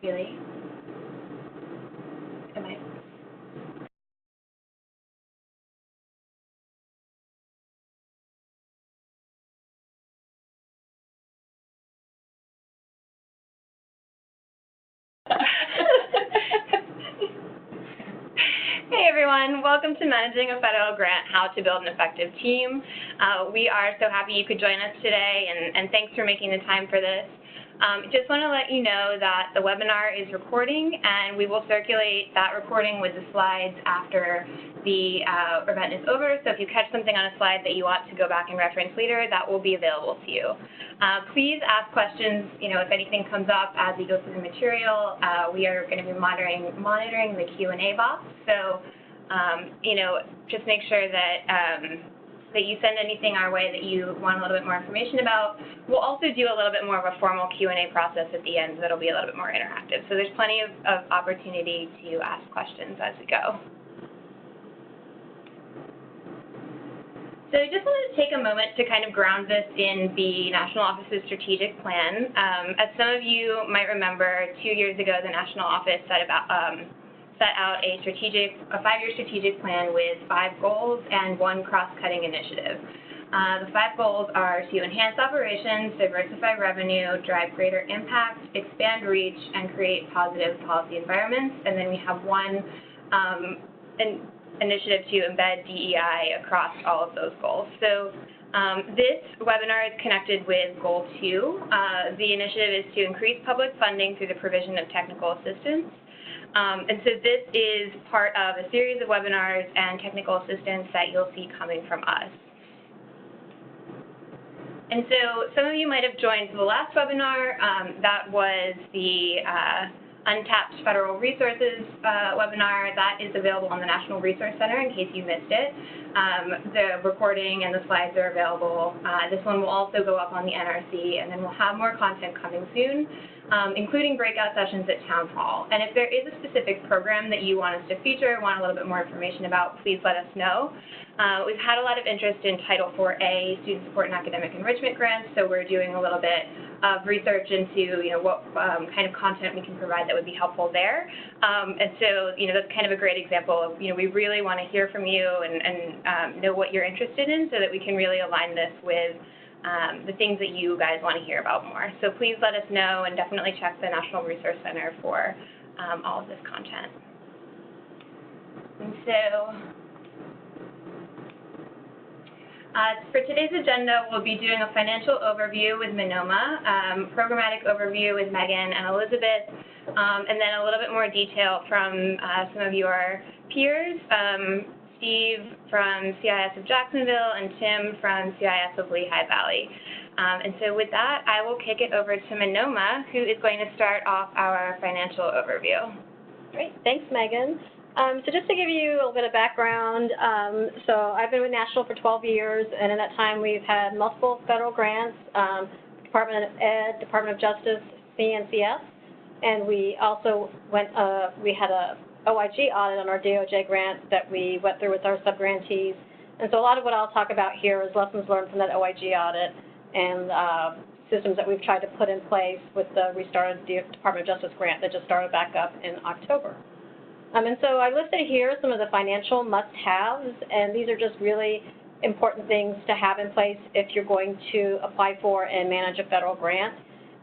Keely? Am I? Hey everyone, welcome to Managing a Federal Grant, How to Build an Effective Team. We are so happy you could join us today, and thanks for making the time for this. Just want to let you know that the webinar is recording, and we will circulate that recording with the slides after the event is over. So if you catch something on a slide that you want to go back and reference later, that will be available to you. Please ask questions, if anything comes up as we go through the material. We are going to be monitoring the Q&A box. So, just make sure that that you send anything our way that you want a little bit more information about. We'll also do a little bit more of a formal Q&A process at the end that'll be a little bit more interactive. So there's plenty of opportunity to ask questions as we go. So I just wanted to take a moment to kind of ground this in the National Office's strategic plan. As some of you might remember, 2 years ago, the National Office set out a 5-year strategic plan with 5 goals and 1 cross-cutting initiative. The 5 goals are to enhance operations, diversify revenue, drive greater impact, expand reach, and create positive policy environments. And then we have 1 initiative to embed DEI across all of those goals. So this webinar is connected with Goal 2. The initiative is to increase public funding through the provision of technical assistance. And so this is part of a series of webinars and technical assistance that you'll see coming from us. And so some of you might have joined the last webinar. That was the Untapped Federal Resources webinar. That is available on the National Resource Center in case you missed it. The recording and the slides are available. This one will also go up on the NRC, and then we'll have more content coming soon, including breakout sessions at Town Hall. And if there is a specific program that you want us to feature, want a little bit more information about, please let us know. We've had a lot of interest in Title IV-A, Student Support and Academic Enrichment grants, so we're doing a little bit of research into, what kind of content we can provide that would be helpful there. And so, that's kind of a great example of, we really want to hear from you and know what you're interested in so that we can really align this with the things that you guys want to hear about more. So please let us know, and definitely check the National Resource Center for all of this content. And so, for today's agenda, we'll be doing a financial overview with Manoma, programmatic overview with Megan and Elizabeth, and then a little bit more detail from some of your peers, Steve from CIS of Jacksonville and Tim from CIS of Lehigh Valley. And so with that, I will kick it over to Manoma, who is going to start off our financial overview. Great, thanks, Megan. So just to give you a little bit of background, so I've been with National for 12 years, and in that time we've had multiple federal grants, Department of Ed, Department of Justice, CNCS, and we also we had a OIG audit on our DOJ grant that we went through with our sub-grantees. And so a lot of what I'll talk about here is lessons learned from that OIG audit and systems that we've tried to put in place with the restarted Department of Justice grant that just started back up in October. And so I listed here some of the financial must-haves, and these are just really important things to have in place if you're going to apply for and manage a federal grant.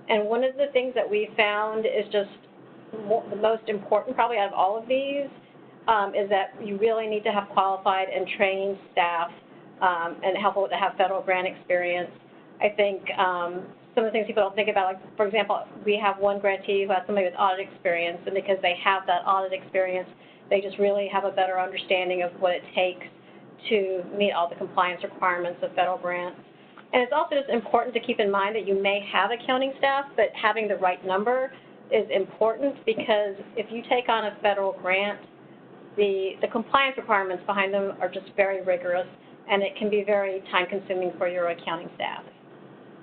And one of the things that we found is just the most important probably out of all of these is that you really need to have qualified and trained staff and helpful to have federal grant experience. I think some of the things people don't think about, like, for example, we have one grantee who has somebody with audit experience, and because they have that audit experience, they just really have a better understanding of what it takes to meet all the compliance requirements of federal grants. And it's also just important to keep in mind that you may have accounting staff, but having the right number is important, because if you take on a federal grant, the compliance requirements behind them are just very rigorous, and it can be very time-consuming for your accounting staff.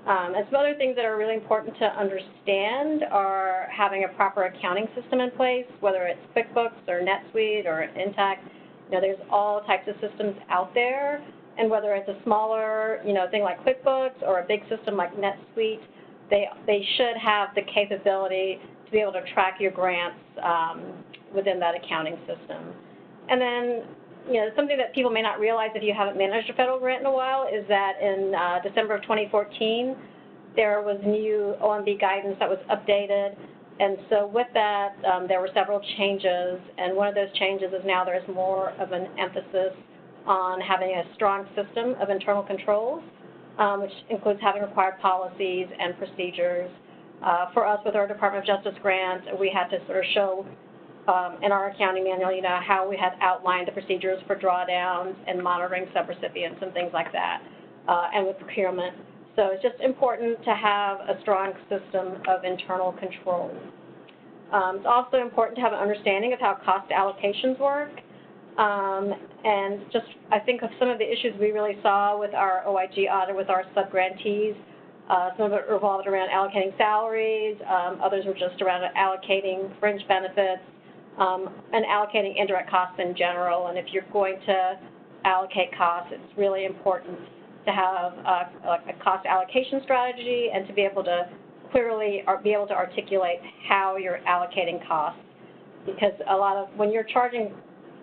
And some other things that are really important to understand are having a proper accounting system in place, whether it's QuickBooks or NetSuite or Intact. There's all types of systems out there, and whether it's a smaller, thing like QuickBooks or a big system like NetSuite, they should have the capability be able to track your grants within that accounting system. And then, something that people may not realize if you haven't managed a federal grant in a while is that in December of 2014, there was new OMB guidance that was updated. And so with that, there were several changes, and one of those changes is now there's more of an emphasis on having a strong system of internal controls, which includes having required policies and procedures. For us, with our Department of Justice grant, we had to sort of show in our accounting manual, how we had outlined the procedures for drawdowns and monitoring subrecipients and things like that, and with procurement. So it's just important to have a strong system of internal controls. It's also important to have an understanding of how cost allocations work. And just, I think of some of the issues we really saw with our OIG audit with our subgrantees. Some of it revolved around allocating salaries, others were just around allocating fringe benefits, and allocating indirect costs in general. And if you're going to allocate costs, it's really important to have a cost allocation strategy and to be able to clearly be able to articulate how you're allocating costs. Because when you're charging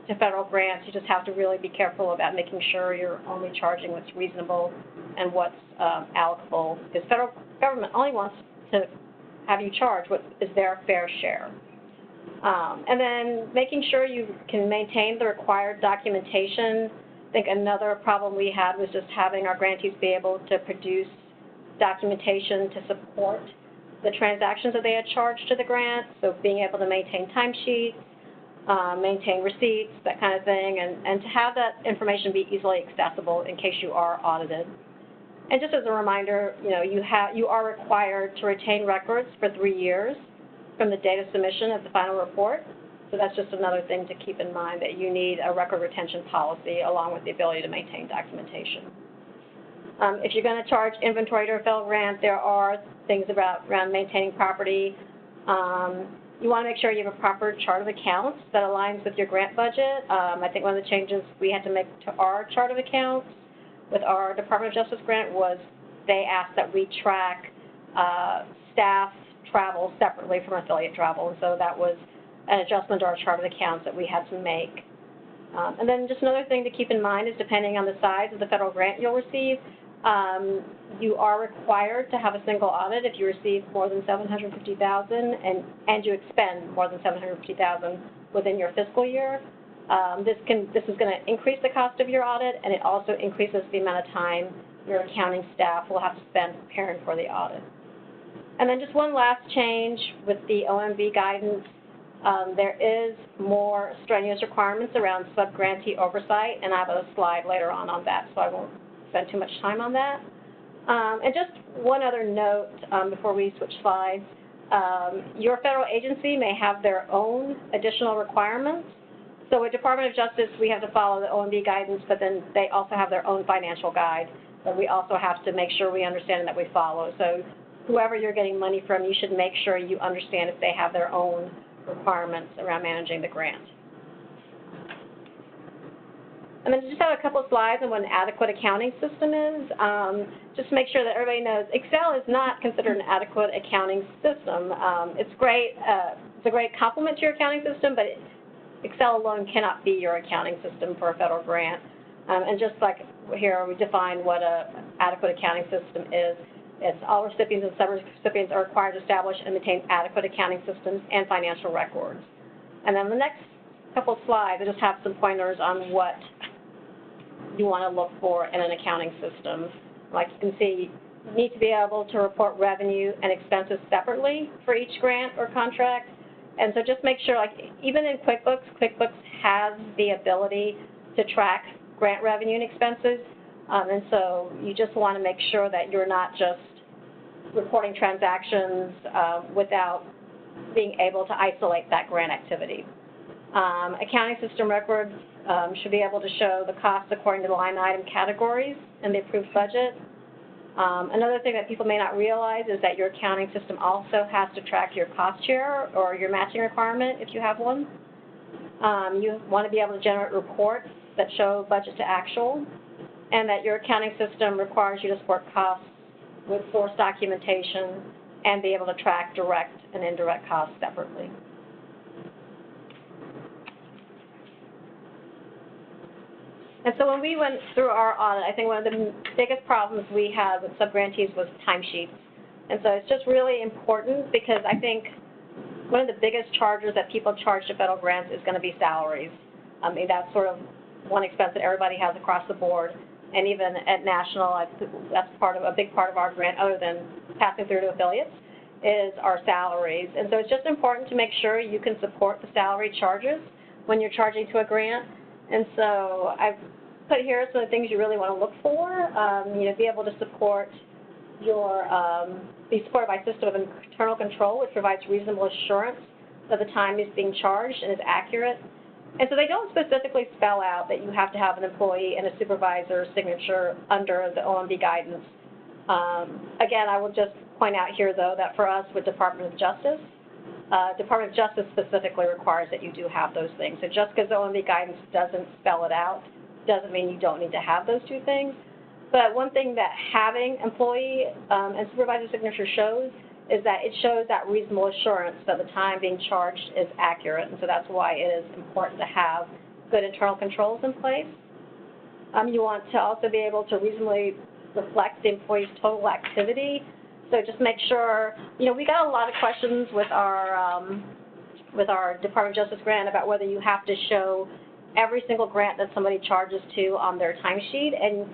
to federal grants, you just have to really be careful about making sure you're only charging what's reasonable and what's allocable. Because federal government only wants to have you charge what is their fair share. And then making sure you can maintain the required documentation. I think another problem we had was just having our grantees be able to produce documentation to support the transactions that they had charged to the grant, so being able to maintain timesheets, maintain receipts, that kind of thing, and to have that information be easily accessible in case you are audited. And just as a reminder, you are required to retain records for 3 years from the date of submission of the final report. So that's just another thing to keep in mind, that you need a record retention policy along with the ability to maintain documentation. If you're going to charge inventory to a federal grant, there are things around maintaining property. You want to make sure you have a proper chart of accounts that aligns with your grant budget. I think one of the changes we had to make to our chart of accounts with our Department of Justice grant was they asked that we track staff travel separately from affiliate travel, and so that was an adjustment to our chart of accounts that we had to make. And then just another thing to keep in mind is depending on the size of the federal grant you'll receive, you are required to have a single audit if you receive more than $750,000 and you expend more than $750,000 within your fiscal year. This is going to increase the cost of your audit, and it also increases the amount of time your accounting staff will have to spend preparing for the audit. And then just one last change with the OMB guidance. There is more strenuous requirements around subgrantee oversight, and I have a slide later on that, so I won't spend too much time on that. And just one other note before we switch slides. Your federal agency may have their own additional requirements. So with Department of Justice, we have to follow the OMB guidance, but then they also have their own financial guide that we also have to make sure we understand and that we follow. So whoever you're getting money from, you should make sure you understand if they have their own requirements around managing the grant. And then just have a couple of slides on what an adequate accounting system is. Just to make sure that everybody knows, Excel is not considered an adequate accounting system. It's great. It's a great complement to your accounting system, but Excel alone cannot be your accounting system for a federal grant. And just like here, we define what an adequate accounting system is. It's all recipients and sub-recipients are required to establish and maintain adequate accounting systems and financial records. And then the next couple of slides, I just have some pointers on what you want to look for in an accounting system. Like you can see, you need to be able to report revenue and expenses separately for each grant or contract. And so just make sure, like even in QuickBooks, QuickBooks has the ability to track grant revenue and expenses. And so you just want to make sure that you're not just reporting transactions without being able to isolate that grant activity. Accounting system records should be able to show the costs according to the line item categories in the approved budget. Another thing that people may not realize is that your accounting system also has to track your cost share or your matching requirement if you have one. You want to be able to generate reports that show budget to actual, and that your accounting system requires you to support costs with source documentation and be able to track direct and indirect costs separately. And so when we went through our audit, I think one of the biggest problems we had with subgrantees was timesheets. And so it's just really important because I think one of the biggest charges that people charge to federal grants is going to be salaries. I mean, that's sort of one expense that everybody has across the board. And even at national, that's a big part of our grant, other than passing through to affiliates, is our salaries. And so it's just important to make sure you can support the salary charges when you're charging to a grant. And so I've put here some of the things you really want to look for. Be able to support be supported by a system of internal control, which provides reasonable assurance that the time is being charged and is accurate. And so they don't specifically spell out that you have to have an employee and a supervisor's signature under the OMB guidance. Again, I will just point out here, though, that for us with Department of Justice specifically requires that you do have those things. So just because the OMB guidance doesn't spell it out doesn't mean you don't need to have those two things. But one thing that having employee and supervisor signature shows is that it shows that reasonable assurance that the time being charged is accurate. And so that's why it is important to have good internal controls in place. You want to also be able to reasonably reflect the employee's total activity. So just make sure, we got a lot of questions with our Department of Justice grant about whether you have to show every single grant that somebody charges to on their timesheet. And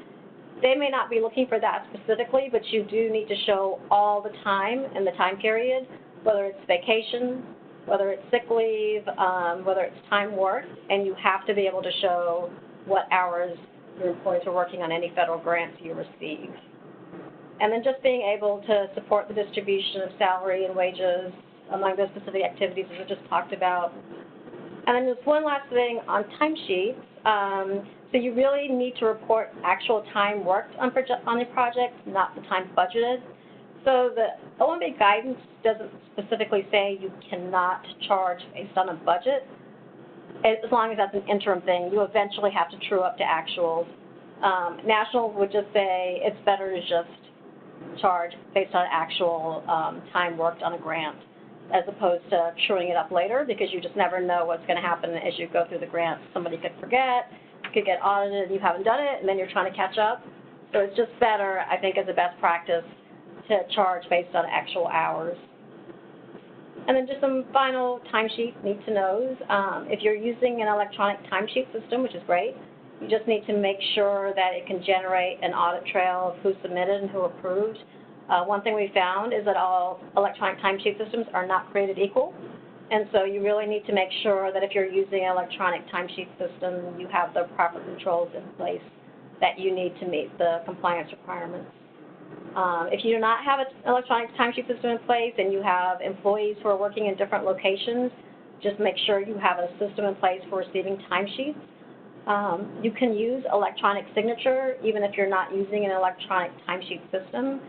they may not be looking for that specifically, but you do need to show all the time in the time period, whether it's vacation, whether it's sick leave, whether it's time worked, and you have to be able to show what hours your employees are working on any federal grants you receive. And then just being able to support the distribution of salary and wages among those specific activities as we just talked about. And then just one last thing on timesheets. So you really need to report actual time worked on the project, not the time budgeted. So the OMB guidance doesn't specifically say you cannot charge based on a budget, as long as that's an interim thing. You eventually have to true up to actuals. National would just say it's better to just charge based on actual time worked on a grant, as opposed to truing it up later, because you just never know what's going to happen as you go through the grant. Somebody could forget, could get audited and you haven't done it, and then you're trying to catch up. So it's just better, I think, as a best practice to charge based on actual hours. And then just some final timesheet need-to-knows. If you're using an electronic timesheet system, which is great, you just need to make sure that it can generate an audit trail of who submitted and who approved. One thing we found is that all electronic timesheet systems are not created equal. And so you really need to make sure that if you're using an electronic timesheet system, you have the proper controls in place that you need to meet the compliance requirements. If you do not have an electronic timesheet system in place and you have employees who are working in different locations, just make sure you have a system in place for receiving timesheets. You can use electronic signature even if you're not using an electronic timesheet system,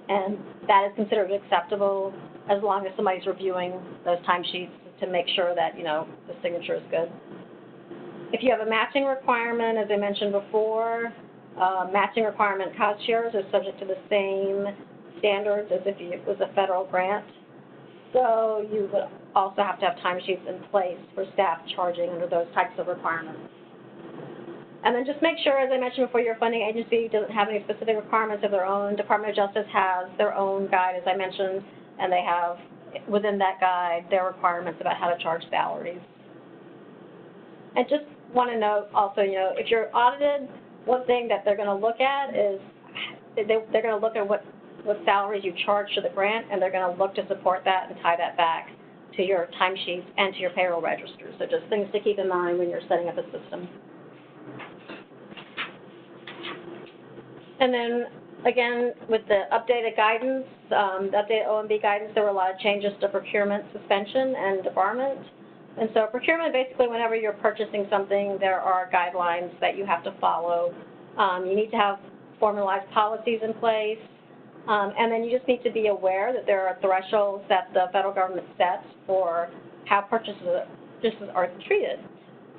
and that is considered acceptable as long as somebody's reviewing those timesheets to make sure that, the signature is good. If you have a matching requirement, as I mentioned before, matching requirement cost shares are subject to the same standards as if it was a federal grant. So you would also have to have timesheets in place for staff charging under those types of requirements. And then just make sure, as I mentioned before, your funding agency doesn't have any specific requirements of their own. Department of Justice has their own guide, as I mentioned, and they have, within that guide, their requirements about how to charge salaries. And just want to note also, if you're audited, one thing that they're going to look at is they're going to look at what salaries you charge to the grant, and they're going to look to support that and tie that back to your timesheets and to your payroll registers. So just things to keep in mind when you're setting up a system. And then, again, with the updated guidance, the updated OMB guidance, there were a lot of changes to procurement suspension and debarment. And so procurement, basically, whenever you're purchasing something, there are guidelines that you have to follow. You need to have formalized policies in place. And then you just need to be aware that there are thresholds that the federal government sets for how purchases are treated.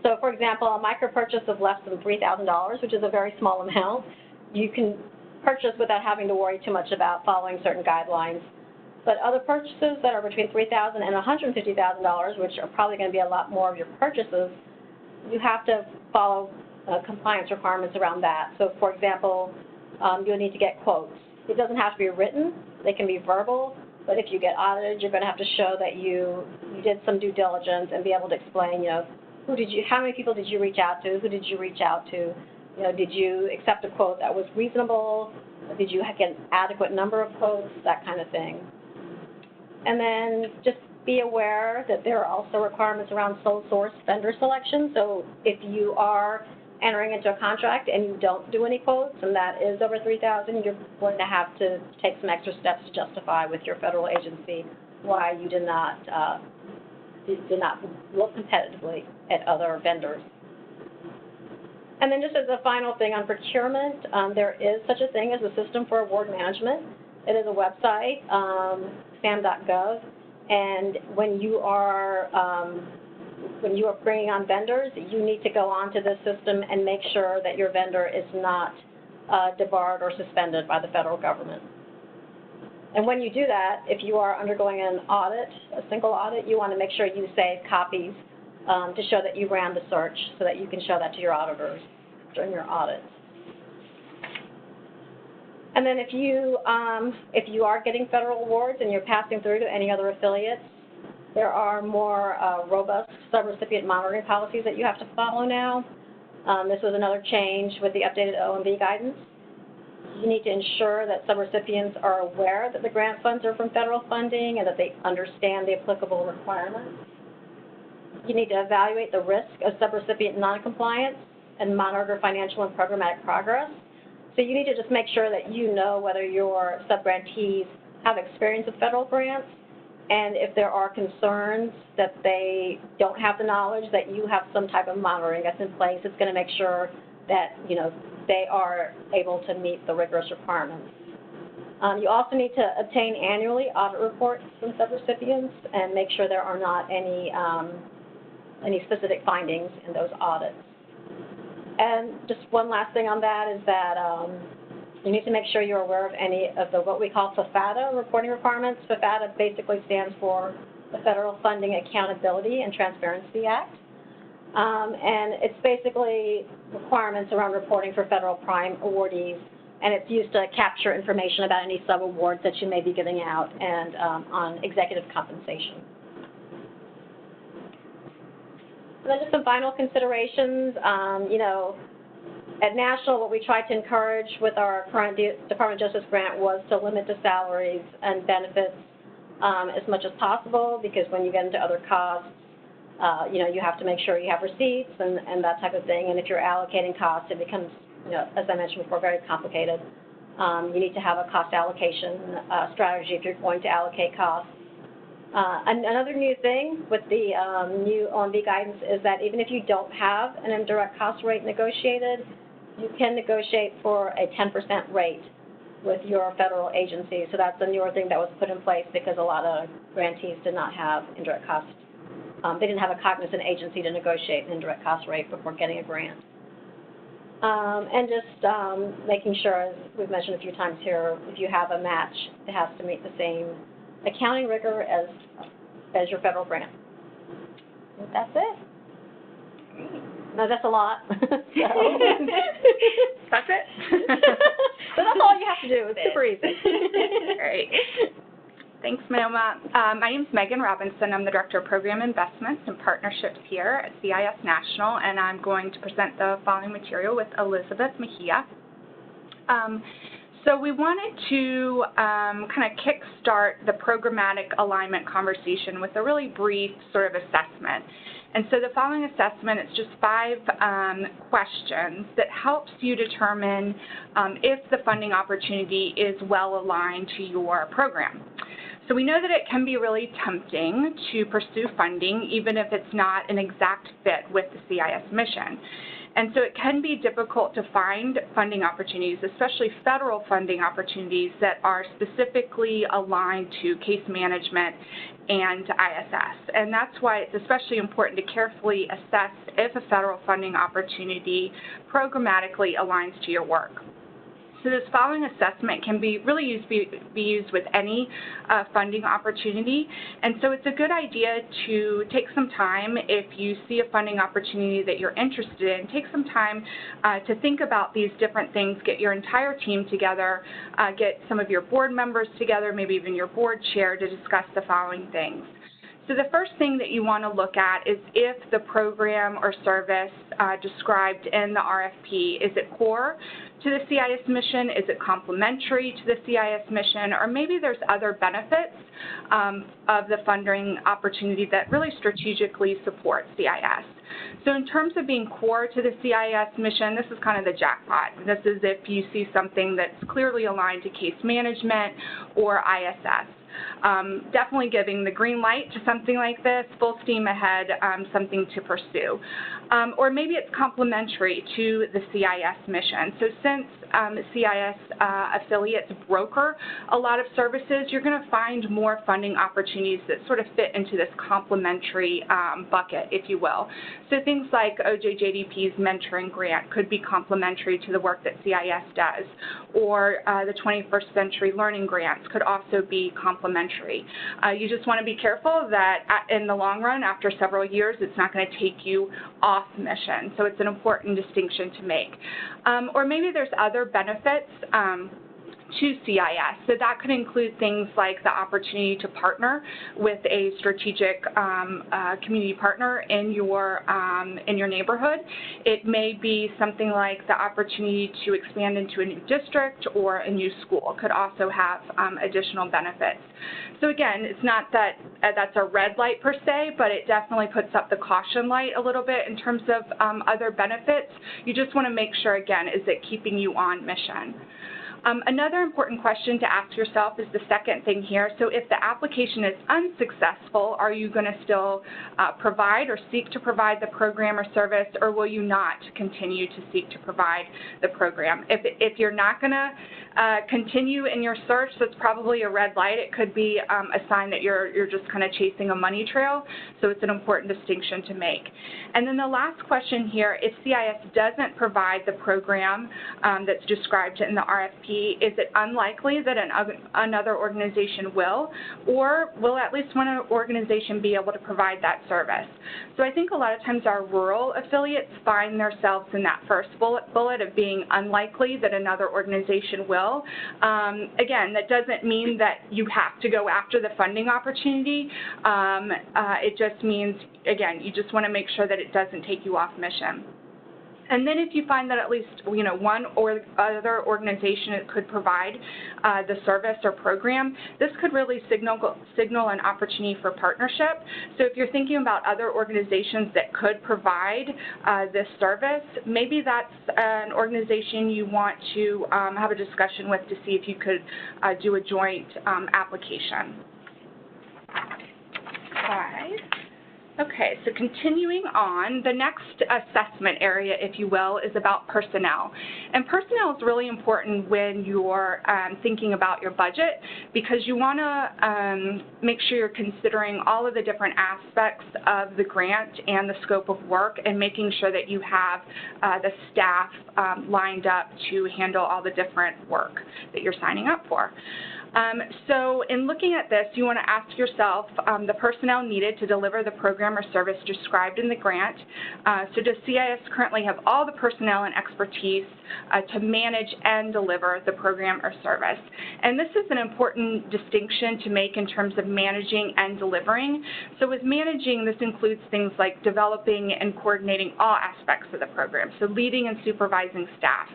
So, for example, a micro purchase of less than $3,000, which is a very small amount, you can purchase without having to worry too much about following certain guidelines. But other purchases that are between $3,000 and $150,000, which are probably going to be a lot more of your purchases, you have to follow compliance requirements around that. So, for example, you'll need to get quotes. It doesn't have to be written. They can be verbal. But if you get audited, you're going to have to show that you did some due diligence and be able to explain, you know, how many people did you reach out to? Who did you reach out to? You know, did you accept a quote that was reasonable? Did you get an adequate number of quotes? That kind of thing. And then just be aware that there are also requirements around sole source vendor selection. So if you are entering into a contract and you don't do any quotes, and that is over $3,000, you're going to have to take some extra steps to justify with your federal agency why you did not look competitively at other vendors. And then just as a final thing on procurement, there is such a thing as a system for award management. It is a website, sam.gov, and when you are bringing on vendors, you need to go onto this system and make sure that your vendor is not debarred or suspended by the federal government. And when you do that, if you are undergoing an audit, a single audit, you want to make sure you save copies to show that you ran the search so that you can show that to your auditors during your audits. And then if you are getting federal awards and you're passing through to any other affiliates, there are more robust sub-recipient monitoring policies that you have to follow now. This was another change with the updated OMB guidance. You need to ensure that sub-recipients are aware that the grant funds are from federal funding and that they understand the applicable requirements. You need to evaluate the risk of sub-recipient noncompliance and monitor financial and programmatic progress. So you need to just make sure that you know whether your sub-grantees have experience with federal grants, and if there are concerns that they don't have the knowledge, that you have some type of monitoring that's in place. It's going to make sure that, you know, they are able to meet the rigorous requirements. You also need to obtain annually audit reports from subrecipients and make sure there are not any specific findings in those audits. And just one last thing on that is that you need to make sure you're aware of any of the what we call FFATA reporting requirements. FFATA basically stands for the Federal Funding Accountability and Transparency Act. And it's basically requirements around reporting for federal prime awardees, and it's used to capture information about any sub-awards that you may be giving out and on executive compensation. And then just some final considerations. You know, at National, what we tried to encourage with our current Department of Justice grant was to limit the salaries and benefits as much as possible, because when you get into other costs, you know, you have to make sure you have receipts and that type of thing. And if you're allocating costs, it becomes, you know, as I mentioned before, very complicated. You need to have a cost allocation strategy if you're going to allocate costs. Another new thing with the new OMB guidance is that even if you don't have an indirect cost rate negotiated, you can negotiate for a 10% rate with your federal agency. So that's a newer thing that was put in place because a lot of grantees did not have indirect costs. They didn't have a cognizant agency to negotiate an indirect cost rate before getting a grant. And just making sure, as we've mentioned a few times here, if you have a match, it has to meet the same accounting rigor as your federal grant. And that's it. No, that's a lot. That's it? So that's all you have to do. It's super easy. Great. Thanks, Manoma. My name is Megan Robinson. I'm the Director of Program Investments and Partnerships here at CIS National, and I'm going to present the following material with Elizabeth Mejia. So we wanted to kind of kickstart the programmatic alignment conversation with a really brief sort of assessment. And so the following assessment, it's just 5 questions that helps you determine if the funding opportunity is well aligned to your program. So we know that it can be really tempting to pursue funding even if it's not an exact fit with the CIS mission. And so it can be difficult to find funding opportunities, especially federal funding opportunities that are specifically aligned to case management and ISS. And that's why it's especially important to carefully assess if a federal funding opportunity programmatically aligns to your work. So this following assessment can be really be used with any funding opportunity, and so it's a good idea to take some time if you see a funding opportunity that you're interested in. Take some time to think about these different things, get your entire team together, get some of your board members together, maybe even your board chair to discuss the following things. So the first thing that you want to look at is if the program or service described in the RFP, is it core to the CIS mission? Is it complementary to the CIS mission? Or maybe there's other benefits of the funding opportunity that really strategically support CIS. So in terms of being core to the CIS mission, this is kind of the jackpot. This is if you see something that's clearly aligned to case management or ISS. Definitely giving the green light to something like this, full steam ahead, something to pursue. Or maybe it's complementary to the CIS mission. So since CIS affiliates broker a lot of services, you're going to find more funding opportunities that sort of fit into this complementary bucket, if you will. So things like OJJDP's mentoring grant could be complementary to the work that CIS does, or the 21st Century Learning grants could also be complementary. You just want to be careful that in the long run, after several years, it's not going to take you off mission. So it's an important distinction to make. Or maybe there's other benefits to CIS. So that could include things like the opportunity to partner with a strategic community partner in your neighborhood. It may be something like the opportunity to expand into a new district or a new school could also have additional benefits. So again, it's not that that's a red light per se, but it definitely puts up the caution light a little bit in terms of other benefits. You just want to make sure, again, is it keeping you on mission? Another important question to ask yourself is the second thing here. So if the application is unsuccessful, are you going to still provide or seek to provide the program or service, or will you not continue to seek to provide the program? If you're not going to continue in your search, that's probably a red light. It could be a sign that you're just kind of chasing a money trail, so it's an important distinction to make. And then the last question here, if CIS doesn't provide the program that's described in the RFP, is it unlikely that another organization will, or will at least one organization be able to provide that service? So I think a lot of times our rural affiliates find themselves in that first bullet of being unlikely that another organization will. Again, that doesn't mean that you have to go after the funding opportunity. It just means, again, you just want to make sure that it doesn't take you off mission. And then if you find that at least one or other organization could provide the service or program, this could really signal an opportunity for partnership. So if you're thinking about other organizations that could provide this service, maybe that's an organization you want to have a discussion with to see if you could do a joint application. All right. Okay, so continuing on, the next assessment area, if you will, is about personnel. And personnel is really important when you're thinking about your budget, because you want to make sure you're considering all of the different aspects of the grant and the scope of work, and making sure that you have the staff lined up to handle all the different work that you're signing up for. So in looking at this, you want to ask yourself the personnel needed to deliver the program or service described in the grant. So does CIS currently have all the personnel and expertise to manage and deliver the program or service? And this is an important distinction to make in terms of managing and delivering. So with managing, this includes things like developing and coordinating all aspects of the program, so leading and supervising staff,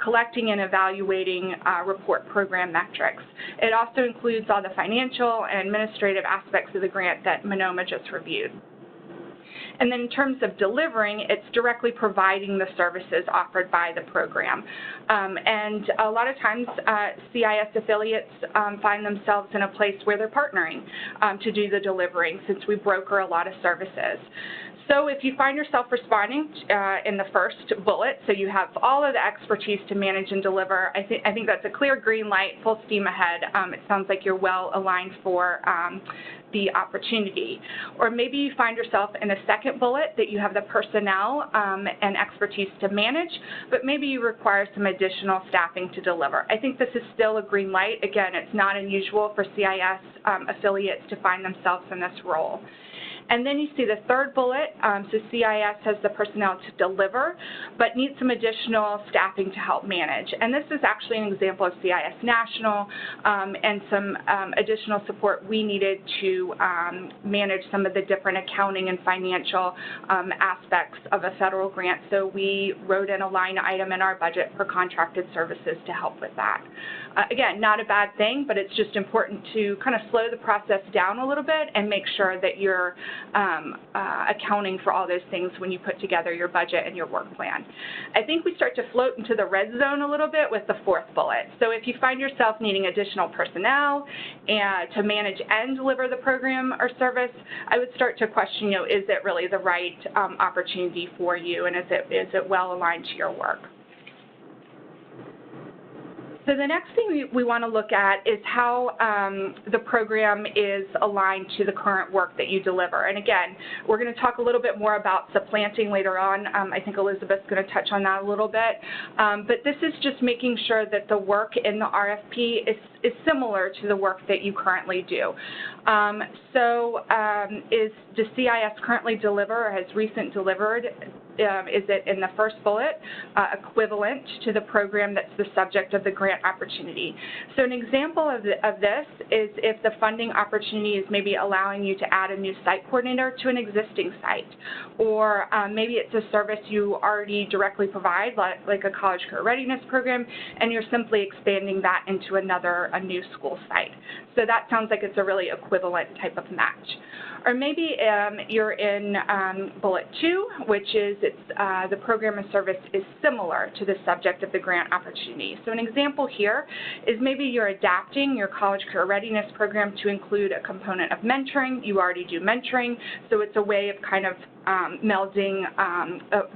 collecting and evaluating report program metrics. It also includes all the financial and administrative aspects of the grant that Manoma just reviewed. And then in terms of delivering, it's directly providing the services offered by the program. And a lot of times CIS affiliates find themselves in a place where they're partnering to do the delivering, since we broker a lot of services. So if you find yourself responding in the first bullet, so you have all of the expertise to manage and deliver, I think that's a clear green light, full steam ahead. It sounds like you're well aligned for the opportunity. Or maybe you find yourself in the second bullet that you have the personnel and expertise to manage, but maybe you require some additional staffing to deliver. I think this is still a green light. Again, it's not unusual for CIS affiliates to find themselves in this role. And then you see the third bullet, so CIS has the personnel to deliver, but needs some additional staffing to help manage. And this is actually an example of CIS National and some additional support we needed to manage some of the different accounting and financial aspects of a federal grant. So we wrote in a line item in our budget for contracted services to help with that. Again, not a bad thing, but it's just important to kind of slow the process down a little bit and make sure that you're accounting for all those things when you put together your budget and your work plan. I think we start to float into the red zone a little bit with the fourth bullet. So if you find yourself needing additional personnel to manage and deliver the program or service, I would start to question, is it really the right opportunity for you, and is it well aligned to your work? So the next thing we want to look at is how the program is aligned to the current work that you deliver. And again, we're going to talk a little bit more about supplanting later on. I think Elizabeth's going to touch on that a little bit. But this is just making sure that the work in the RFP is similar to the work that you currently do. Does CIS currently deliver or has recent delivered? Is it in the first bullet equivalent to the program that's the subject of the grant opportunity? So an example of this is if the funding opportunity is maybe allowing you to add a new site coordinator to an existing site, or maybe it's a service you already directly provide, like a college career readiness program, and you're simply expanding that into a new school site. So that sounds like it's a really equivalent type of match. Or maybe you're in bullet 2, which is the program or service is similar to the subject of the grant opportunity. So an example here is maybe you're adapting your college career readiness program to include a component of mentoring. You already do mentoring, so it's a way of kind of melding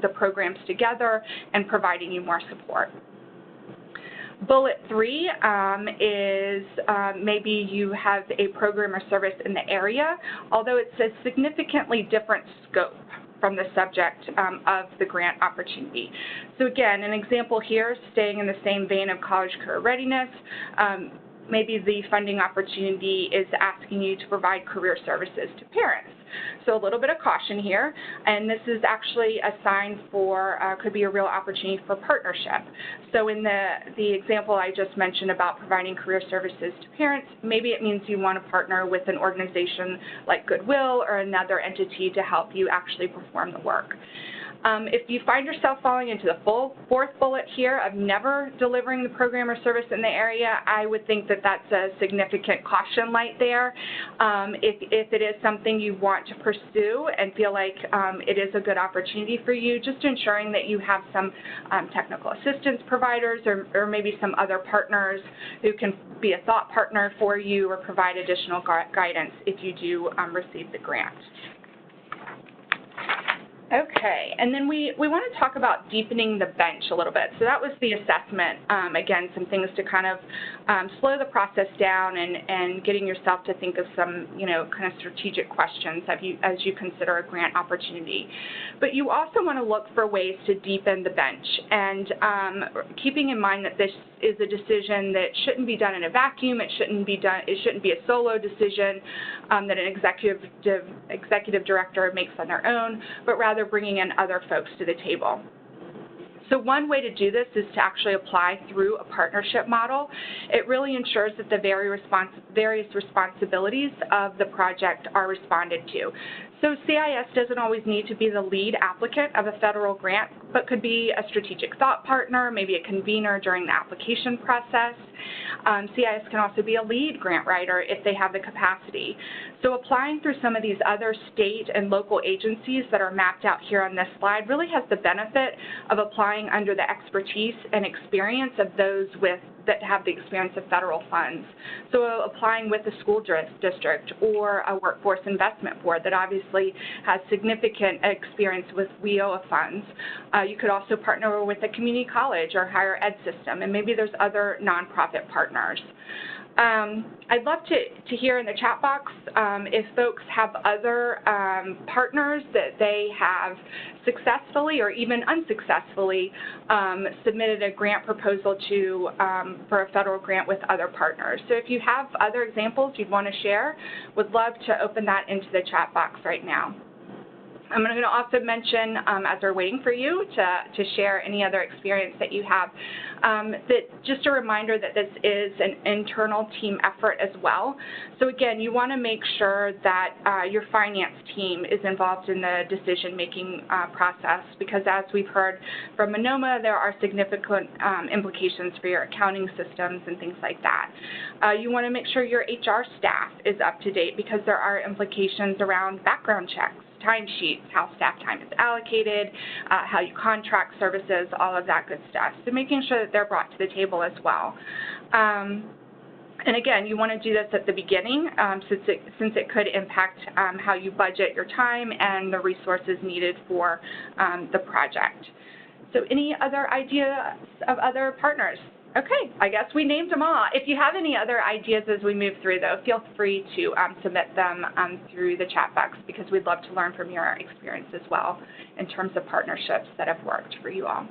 the programs together and providing you more support. Bullet 3 is maybe you have a program or service in the area, although it's a significantly different scope from the subject of the grant opportunity. So again, an example here, staying in the same vein of college career readiness, maybe the funding opportunity is asking you to provide career services to parents. So a little bit of caution here, and this is actually a sign for, could be a real opportunity for partnership. So in the example I just mentioned about providing career services to parents, maybe it means you want to partner with an organization like Goodwill or another entity to help you actually perform the work. If you find yourself falling into the fourth bullet here of never delivering the program or service in the area, I would think that that's a significant caution light there. If it is something you want to pursue and feel like it is a good opportunity for you, just ensuring that you have some technical assistance providers or maybe some other partners who can be a thought partner for you or provide additional guidance if you do receive the grant. Okay, and then we want to talk about deepening the bench a little bit. So that was the assessment. Again, some things to kind of slow the process down and getting yourself to think of some, kind of strategic questions as you consider a grant opportunity. But you also want to look for ways to deepen the bench, and keeping in mind that this is a decision that shouldn't be done in a vacuum. It shouldn't be a solo decision that an executive director makes on their own, but rather bringing in other folks to the table. So one way to do this is to actually apply through a partnership model. It really ensures that the various responsibilities of the project are responded to. So CIS doesn't always need to be the lead applicant of a federal grant, but could be a strategic thought partner, maybe a convener during the application process. CIS can also be a lead grant writer if they have the capacity. So applying through some of these other state and local agencies that are mapped out here on this slide really has the benefit of applying under the expertise and experience of those with that have the experience of federal funds. So applying with a school district or a workforce investment board that obviously has significant experience with WIOA funds. You could also partner with a community college or higher ed system, and maybe there's other nonprofit partners. I'd love to hear in the chat box if folks have other partners that they have successfully or even unsuccessfully submitted a grant proposal to for a federal grant with other partners. So if you have other examples you'd want to share, would love to open that into the chat box right now. I'm going to also mention, as we're waiting for you to share any other experience that you have, that just a reminder that this is an internal team effort as well. So again, you want to make sure that your finance team is involved in the decision-making process, because as we've heard from Monoma, there are significant implications for your accounting systems and things like that. You want to make sure your HR staff is up to date, because there are implications around background checks, timesheets, how staff time is allocated, how you contract services, all of that good stuff. So making sure that they're brought to the table as well. And again, you want to do this at the beginning since it could impact how you budget your time and the resources needed for the project. So any other ideas of other partners? Okay, I guess we named them all. If you have any other ideas as we move through, though, feel free to submit them through the chat box, because we'd love to learn from your experience as well in terms of partnerships that have worked for you all.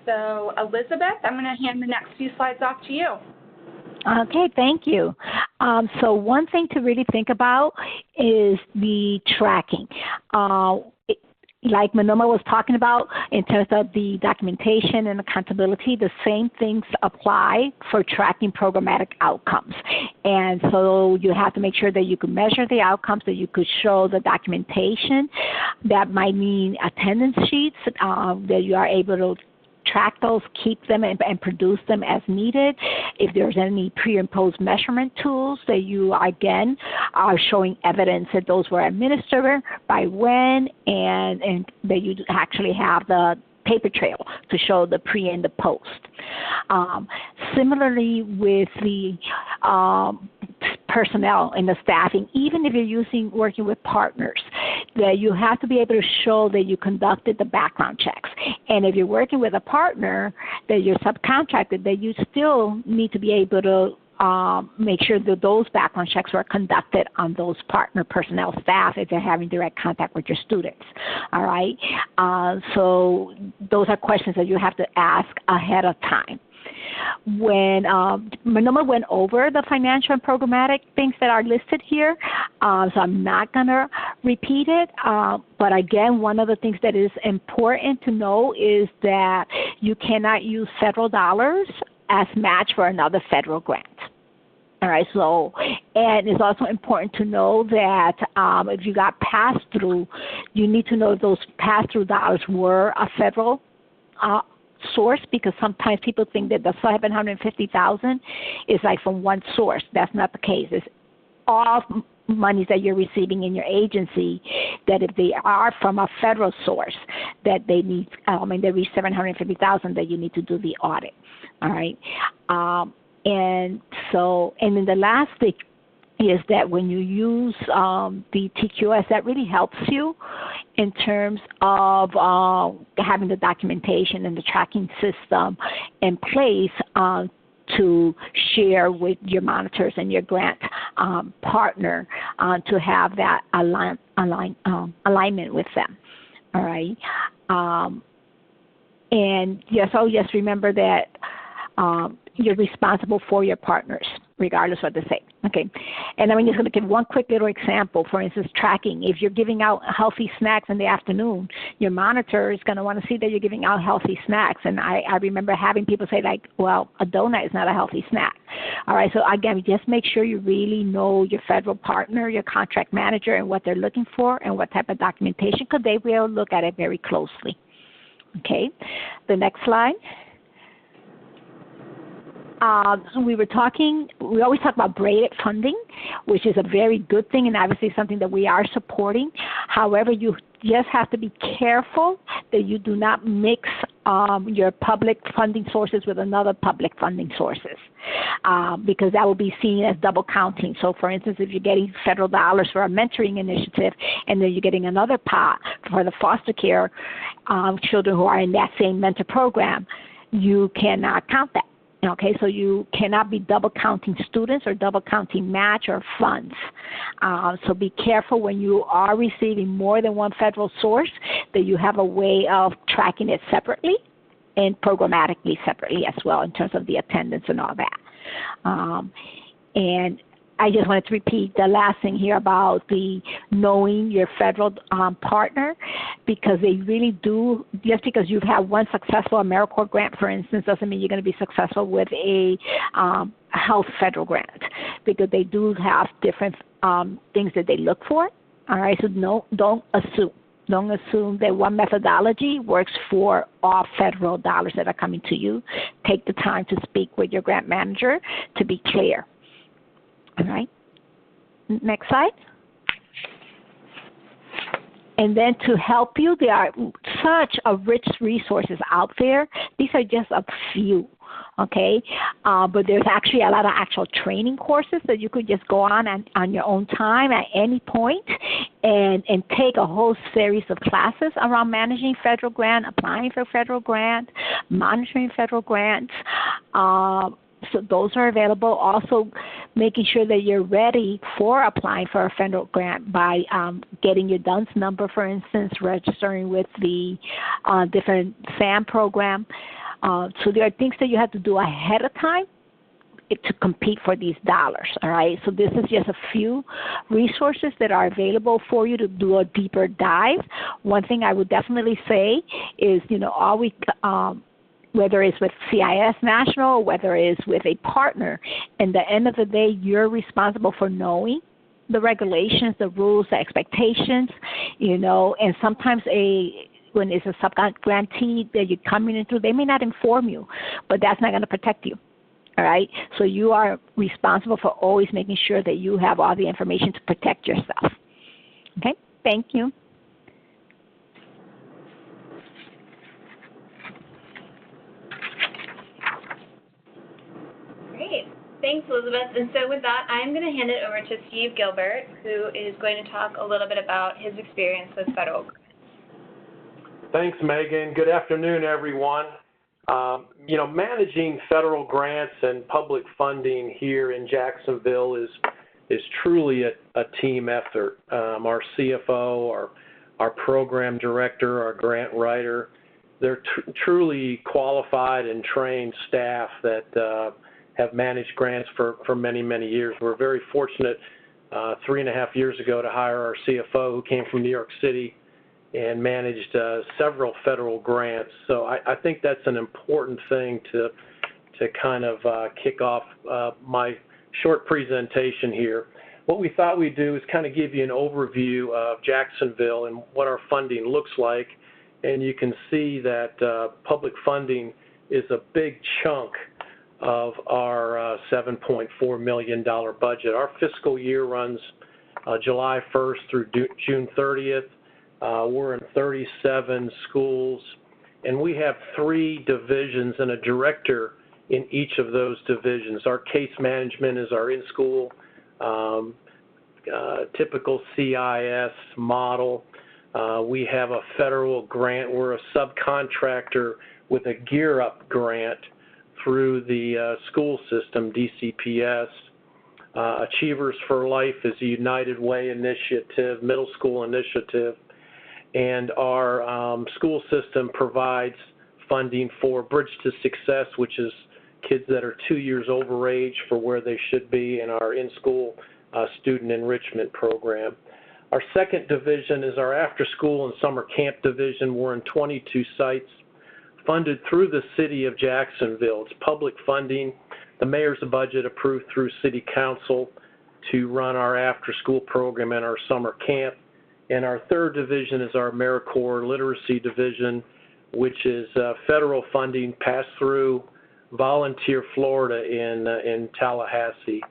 So, Elizabeth, I'm going to hand the next few slides off to you. Okay, thank you. So one thing to really think about is the tracking. Like Monoma was talking about in terms of the documentation and accountability, the same things apply for tracking programmatic outcomes. And so you have to make sure that you can measure the outcomes, that you could show the documentation. That might mean attendance sheets, that you are able to track those, keep them, and produce them as needed. If there's any pre and post measurement tools that you, again, are showing evidence that those were administered by when, and that you actually have the paper trail to show the pre and the post. Similarly with the personnel and the staffing, even if you're working with partners, that you have to be able to show that you conducted the background checks. And if you're working with a partner that you're subcontracted, that you still need to be able to make sure that those background checks were conducted on those partner personnel staff if they're having direct contact with your students. All right? So those are questions that you have to ask ahead of time. When Monoma went over the financial and programmatic things that are listed here, so I'm not going to repeat it. But again, one of the things that is important to know is that you cannot use federal dollars as match for another federal grant. All right, so, and it's also important to know that if you got pass-through, you need to know if those pass-through dollars were a federal source, because sometimes people think that the $750,000 is like from one source. That's not the case. It's all monies that you're receiving in your agency, that if they are from a federal source, that they need, they reach $750,000, that you need to do the audit. All right. And so, and then the last thing is that when you use the TQS, that really helps you in terms of having the documentation and the tracking system in place to share with your monitors and your grant partner to have that alignment with them. All right. And yes, remember that you're responsible for your partners, regardless of what they say. Okay. And I'm just going to give one quick little example. For instance, tracking. If you're giving out healthy snacks in the afternoon, your monitor is going to want to see that you're giving out healthy snacks. And I remember having people say, like, well, a donut is not a healthy snack. All right. So again, just make sure you really know your federal partner, your contract manager, and what they're looking for and what type of documentation, because they will look at it very closely. Okay. The next slide. We always talk about braided funding, which is a very good thing and obviously something that we are supporting. However, you just have to be careful that you do not mix your public funding sources with another public funding sources, because that will be seen as double counting. So, for instance, if you're getting federal dollars for a mentoring initiative and then you're getting another pot for the foster care children who are in that same mentor program, you cannot count that. Okay, so you cannot be double counting students or double counting match or funds. So be careful when you are receiving more than one federal source that you have a way of tracking it separately and programmatically separately as well in terms of the attendance and all that. And I just wanted to repeat the last thing here about the knowing your federal partner, because they really do, just because you've had one successful AmeriCorps grant, for instance, doesn't mean you're going to be successful with a health federal grant, because they do have different things that they look for. All right, so don't assume. Don't assume that one methodology works for all federal dollars that are coming to you. Take the time to speak with your grant manager to be clear. All right. Next slide. And then to help you, there are such a rich resources out there. These are just a few, okay? But there's actually a lot of actual training courses that you could just go on your own time at any point and take a whole series of classes around managing federal grant, applying for federal grant, monitoring federal grants. So those are available. Also, making sure that you're ready for applying for a federal grant by getting your DUNS number, for instance, registering with the different SAM program. So there are things that you have to do ahead of time to compete for these dollars, all right? So this is just a few resources that are available for you to do a deeper dive. One thing I would definitely say is, whether it's with CIS National, whether it's with a partner, at the end of the day, you're responsible for knowing the regulations, the rules, the expectations, and sometimes when it's a sub-grantee that you're coming into, they may not inform you, but that's not going to protect you, all right? So you are responsible for always making sure that you have all the information to protect yourself. Okay, thank you. Great. Thanks, Elizabeth. And so with that, I'm going to hand it over to Steve Gilbert, who is going to talk a little bit about his experience with federal grants. Thanks, Megan. Good afternoon, everyone. Managing federal grants and public funding here in Jacksonville is truly a team effort. Our CFO, our program director, our grant writer, they're truly qualified and trained staff that have managed grants for many, many years. We're very fortunate 3.5 years ago to hire our CFO, who came from New York City and managed several federal grants. So I think that's an important thing to kind of kick off my short presentation here. What we thought we'd do is kind of give you an overview of Jacksonville and what our funding looks like. And you can see that public funding is a big chunk of our $7.4 million budget. Our fiscal year runs July 1st through June 30th. We're in 37 schools, and we have 3 divisions and a director in each of those divisions. Our case management is our in-school typical CIS model. We have a federal grant. We're a subcontractor with a Gear Up grant through the school system, DCPS. Achievers for Life is a United Way initiative, middle school initiative. And our school system provides funding for Bridge to Success, which is kids that are 2 years over age for where they should be in our in-school student enrichment program. Our second division is our after-school and summer camp division. We're in 22 sites, funded through the city of Jacksonville. It's public funding. The mayor's budget approved through city council to run our after-school program and our summer camp. And our third division is our AmeriCorps Literacy Division, which is federal funding passed through Volunteer Florida in Tallahassee.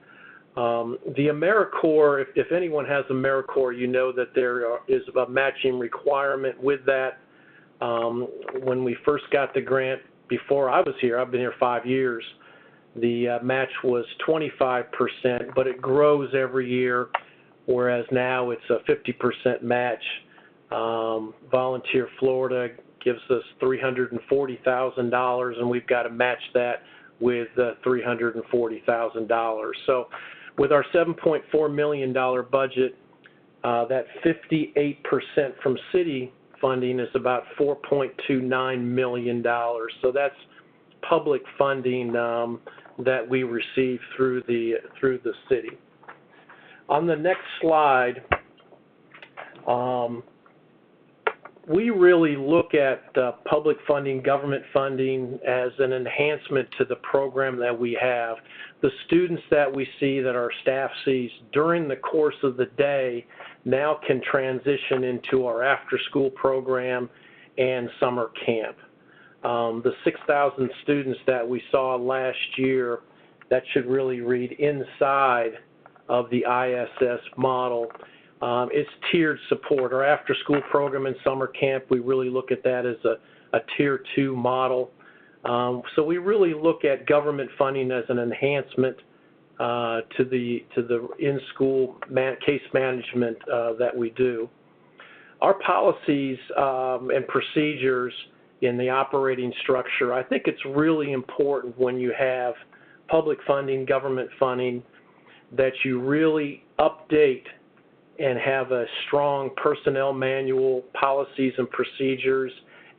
The AmeriCorps, if anyone has AmeriCorps, you know that there is a matching requirement with that. When we first got the grant, before I was here, I've been here 5 years, the match was 25%, but it grows every year, whereas now it's a 50% match. Volunteer Florida gives us $340,000, and we've got to match that with $340,000. So with our $7.4 million budget, that 58% from city funding is about $4.29 million. So that's public funding that we receive through the city. On the next slide, we really look at public funding, government funding, as an enhancement to the program that we have. The students that we see, that our staff sees during the course of the day, now can transition into our after-school program and summer camp. The 6,000 students that we saw last year, that should really read inside of the ISS model. It's tiered support. Our after-school program and summer camp, we really look at that as a Tier 2 model. So we really look at government funding as an enhancement to the in-school case management that we do. Our policies and procedures in the operating structure, I think it's really important when you have public funding, government funding, that you really update and have a strong personnel manual, policies and procedures,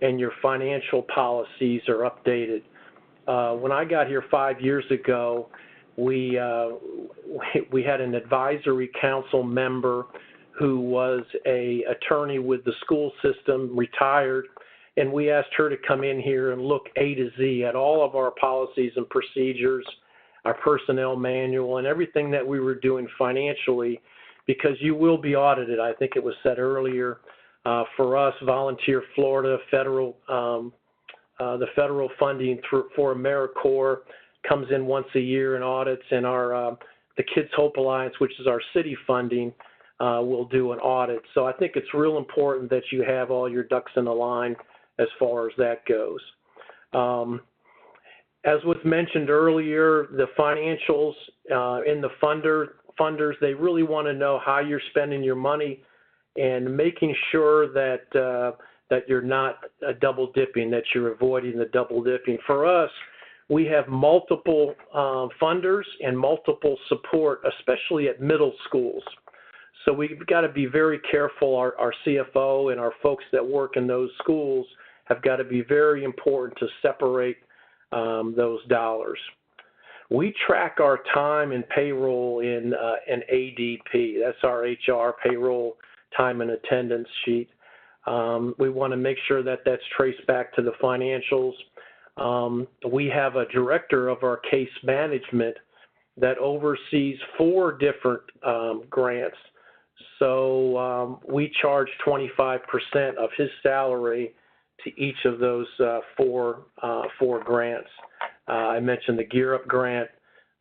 and your financial policies are updated. When I got here 5 years ago, we had an advisory council member who was an attorney with the school system, retired, and we asked her to come in here and look A to Z at all of our policies and procedures, our personnel manual, and everything that we were doing financially, because you will be audited. I think it was said earlier, for us, Volunteer Florida, the federal funding for AmeriCorps comes in once a year and audits, and our the Kids Hope Alliance, which is our city funding, will do an audit. So I think it's real important that you have all your ducks in a line as far as that goes. As was mentioned earlier, the financials in the funders, they really want to know how you're spending your money and making sure that that you're not double dipping, that you're avoiding the double dipping. For us, we have multiple funders and multiple support, especially at middle schools. So we've got to be very careful. Our CFO and our folks that work in those schools have got to be very important to separate those dollars. We track our time and payroll in an ADP. That's our HR payroll time and attendance sheet. We want to make sure that that's traced back to the financials. We have a director of our case management that oversees 4 different grants. So we charge 25% of his salary to each of those four grants. I mentioned the Gear Up grant,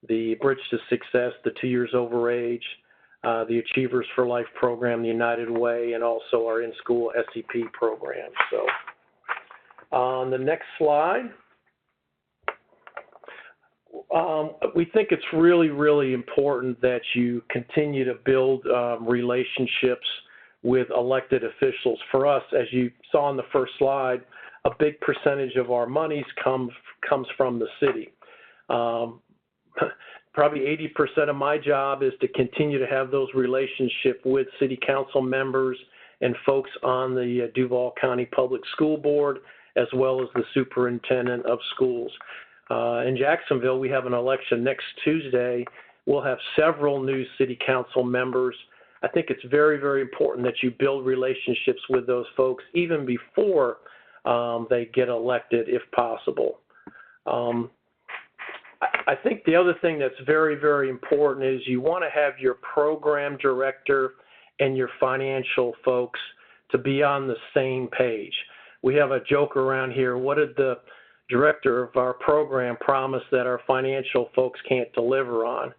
the Bridge to Success, the 2 years over age, the Achievers for Life program, the United Way, and also our in-school SEP program. So on the next slide, we think it's really, really important that you continue to build relationships with elected officials. For us, as you saw on the first slide, a big percentage of our monies comes from the city. Probably 80% of my job is to continue to have those relationships with city council members and folks on the Duval County Public School Board, as well as the superintendent of schools. In Jacksonville, we have an election next Tuesday. We'll have several new city council members. I think it's very, very important that you build relationships with those folks even before they get elected, if possible. I think the other thing that's very, very important is you want to have your program director and your financial folks to be on the same page. We have a joke around here. What did the director of our program promise that our financial folks can't deliver on?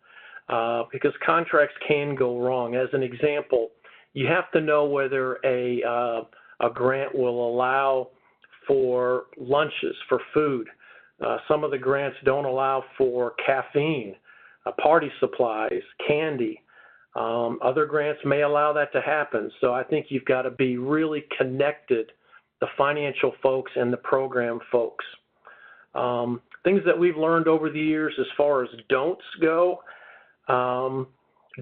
Because contracts can go wrong. As an example, you have to know whether a grant will allow for lunches, for food. Some of the grants don't allow for caffeine, party supplies, candy. Other grants may allow that to happen. So I think you've got to be really connected, the financial folks and the program folks. Things that we've learned over the years as far as don'ts go,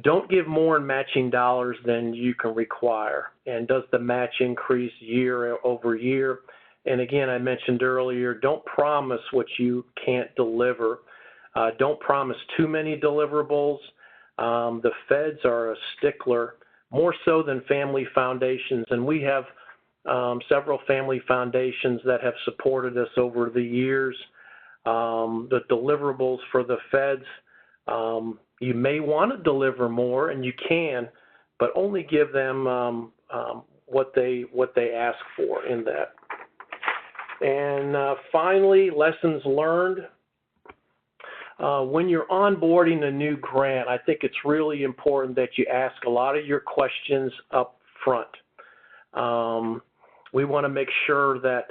don't give more in matching dollars than you can require. And does the match increase year over year? And again, I mentioned earlier, don't promise what you can't deliver. Don't promise too many deliverables. The feds are a stickler, more so than family foundations. And we have several family foundations that have supported us over the years. The deliverables for the feds, you may want to deliver more, and you can, but only give them what they ask for in that. And finally, lessons learned. When you're onboarding a new grant, I think it's really important that you ask a lot of your questions up front. We want to make sure that,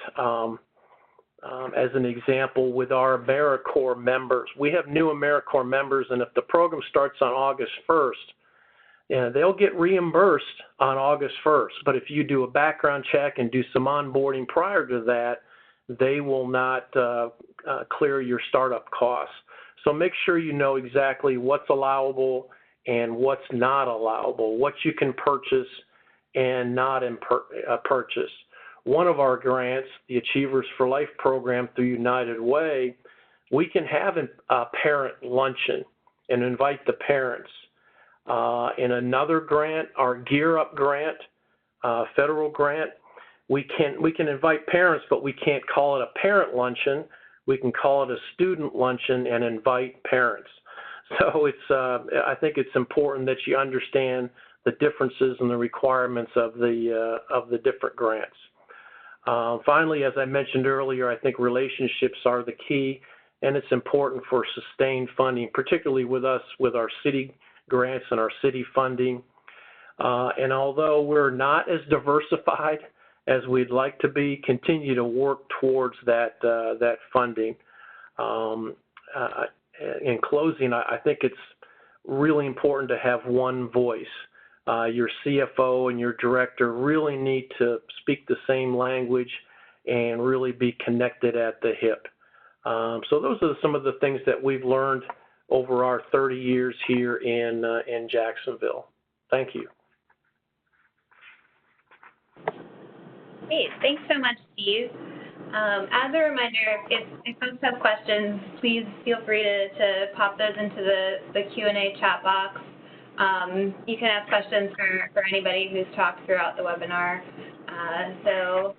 as an example, with our AmeriCorps members, we have new AmeriCorps members, and if the program starts on August 1st, they'll get reimbursed on August 1st. But if you do a background check and do some onboarding prior to that, they will not clear your startup costs. So make sure you know exactly what's allowable and what's not allowable, what you can purchase and not purchase. One of our grants, the Achievers for Life program through United Way, we can have a parent luncheon and invite the parents. In another grant, our Gear Up grant, federal grant, we can invite parents, but we can't call it a parent luncheon. We can call it a student luncheon and invite parents. So I think it's important that you understand the differences and the requirements of the different grants. Finally, as I mentioned earlier, I think relationships are the key, and it's important for sustained funding, particularly with us, with our city grants and our city funding. And although we're not as diversified as we'd like to be, continue to work towards that funding. In closing, I think it's really important to have one voice. Your CFO and your director really need to speak the same language and really be connected at the hip. So those are some of the things that we've learned over our 30 years here in Jacksonville. Thank you. Great, thanks so much, Steve. As a reminder, if folks have questions, please feel free to pop those into the Q&A chat box. You can ask questions for anybody who's talked throughout the webinar. So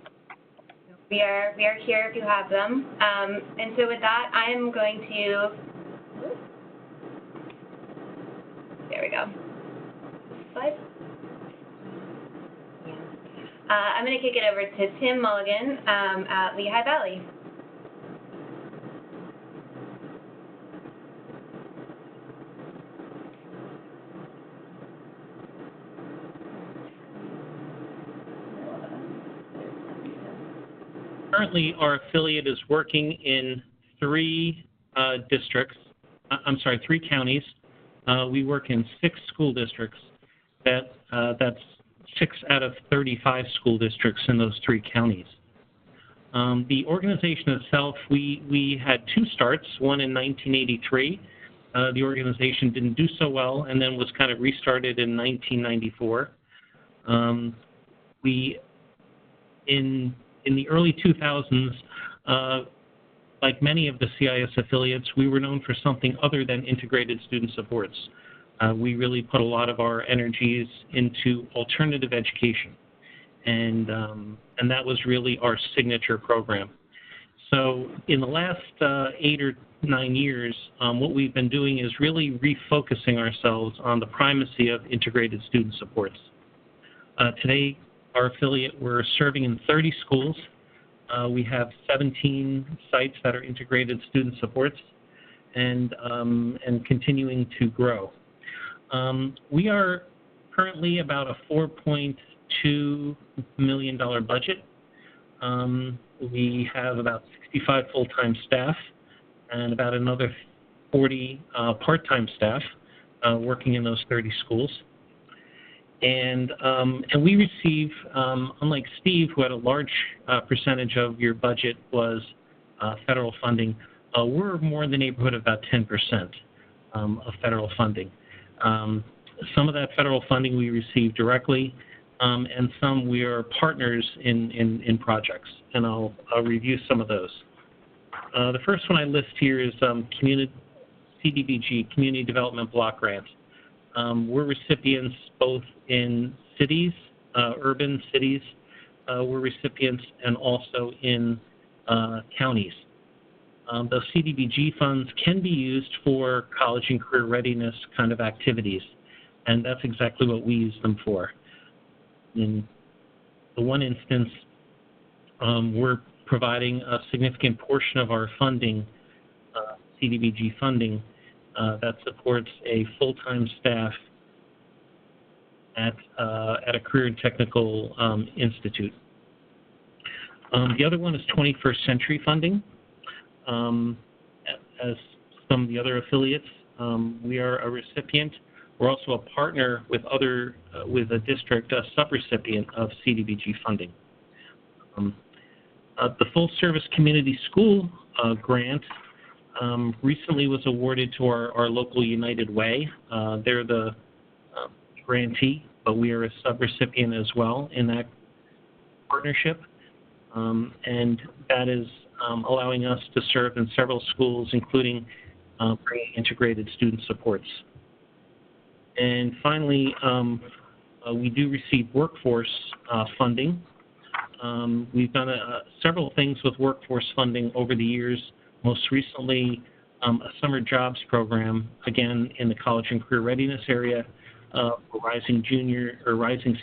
we are here if you have them. And so with that, I am going to, there we go. Slide. I'm going to kick it over to Tim Mulligan at Lehigh Valley. Currently, our affiliate is working in three counties. We work in 6 school districts. That's 6 out of 35 school districts in those 3 counties. The organization itself, we had 2 starts, one in 1983. The organization didn't do so well and then was kind of restarted in 1994. In the early 2000s, like many of the CIS affiliates, we were known for something other than integrated student supports. We really put a lot of our energies into alternative education, and that was really our signature program. So in the last 8 or 9 years, what we've been doing is really refocusing ourselves on the primacy of integrated student supports. Today, our affiliate, we're serving in 30 schools. We have 17 sites that are integrated student supports, and continuing to grow. We are currently about a $4.2 million budget. we have about 65 full-time staff and about another 40 part-time staff working in those 30 schools. And we receive, unlike Steve, who had a large percentage of your budget was federal funding, we're more in the neighborhood of about 10% of federal funding. Some of that federal funding we receive directly, and some we are partners in projects, and I'll review some of those. The first one I list here is CDBG, Community Development Block Grant. We're recipients both in cities, urban cities, we're recipients, and also in counties. Those CDBG funds can be used for college and career readiness kind of activities, and that's exactly what we use them for. In the one instance, we're providing a significant portion of our funding, CDBG funding, that supports a full-time staff at a career and technical institute. The other one is 21st Century funding. As some of the other affiliates, we are a recipient. We're also a partner with with a district, a sub-recipient of CDBG funding. The Full Service Community School grant recently was awarded to our local United Way. They're the grantee, but we are a sub-recipient as well in that partnership. And that is allowing us to serve in several schools, including bringing integrated student supports. And finally, we do receive workforce funding. We've done several things with workforce funding over the years. Most recently, a summer jobs program, again in the college and career readiness area, for rising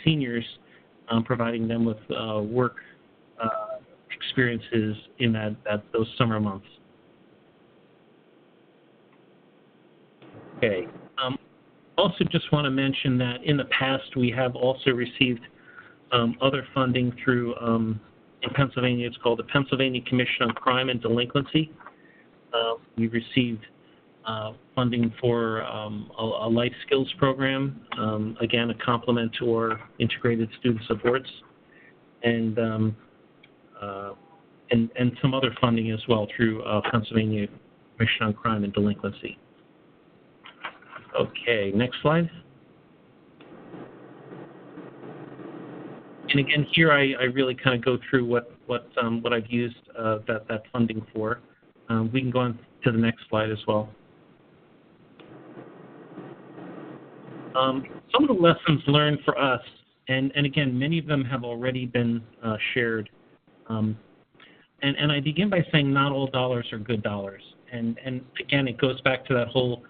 seniors, providing them with work experiences in those summer months. Okay. Also, just want to mention that in the past we have also received other funding through, in Pennsylvania, it's called the Pennsylvania Commission on Crime and Delinquency. We've received funding for a life skills program, again, a complement to our integrated student supports, and some other funding as well through Pennsylvania Commission on Crime and Delinquency. Okay, next slide. And again, here I really kind of go through what I've used that funding for. We can go on to the next slide as well. Some of the lessons learned for us, and again, many of them have already been shared. And I begin by saying not all dollars are good dollars. And again, it goes back to that whole,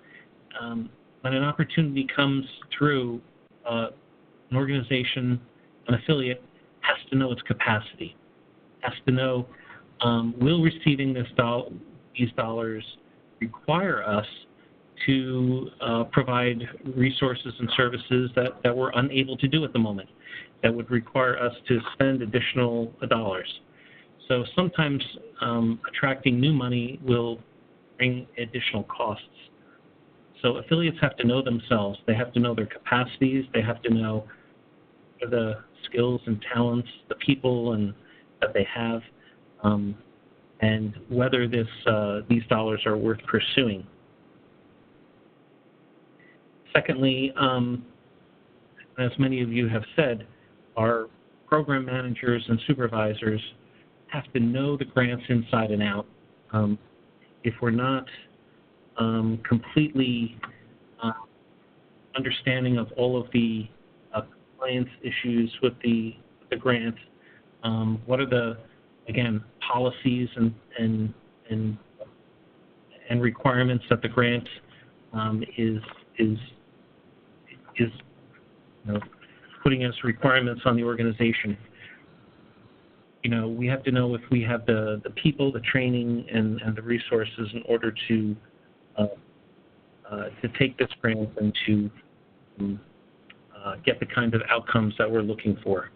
when an opportunity comes through, an organization, an affiliate has to know its capacity, has to know, will receiving these dollars require us to provide resources and services that we're unable to do at the moment, that would require us to spend additional dollars. So sometimes attracting new money will bring additional costs. So affiliates have to know themselves. They have to know their capacities. They have to know the skills and talents, the people that they have, and whether these dollars are worth pursuing. Secondly, as many of you have said, our program managers and supervisors have to know the grants inside and out. If we're not completely understanding of all of the compliance issues with the grant, what are the, again, policies and requirements that the grant is putting as requirements on the organization. We have to know if we have the people, the training, and the resources in order to take this grant and to get the kind of outcomes that we're looking for.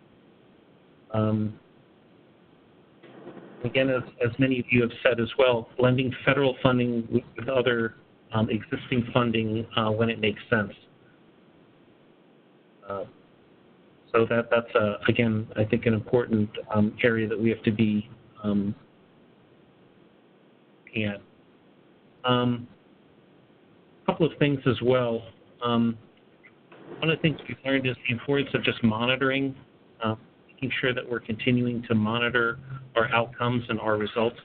Again, as many of you have said as well, blending federal funding with other existing funding when it makes sense. So that's again, I think, an important area that we have to be looking at. A couple of things as well. One of the things we've learned is the importance of just monitoring, making sure that we're continuing to monitor our outcomes and our results,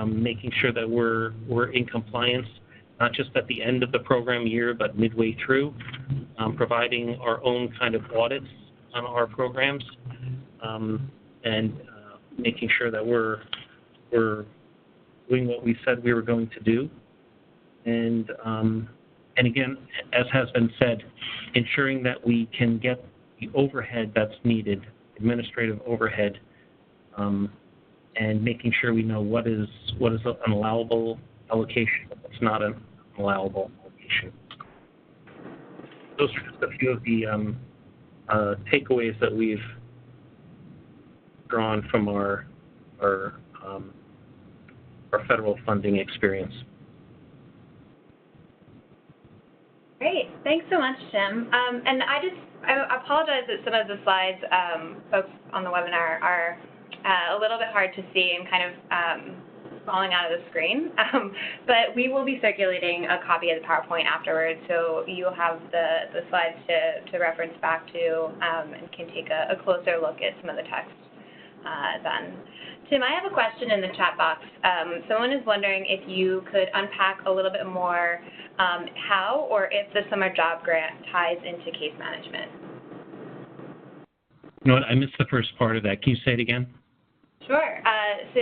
making sure that we're in compliance, not just at the end of the program year, but midway through, providing our own kind of audits on our programs, and making sure that we're doing what we said we were going to do. And again, as has been said, ensuring that we can get the overhead that's needed, administrative overhead, and making sure we know what is an allowable allocation, what's not an allowable allocation. Those are just a few of the takeaways that we've drawn from our federal funding experience. Great, thanks so much, Tim. And I apologize that some of the slides, folks on the webinar, are a little bit hard to see and kind of falling out of the screen. But we will be circulating a copy of the PowerPoint afterwards, so you'll have the slides to reference back to and can take a closer look at some of the text then. Tim, I have a question in the chat box. Someone is wondering if you could unpack a little bit more how or if the summer job grant ties into case management. You know what, I missed the first part of that. Can you say it again? Sure. So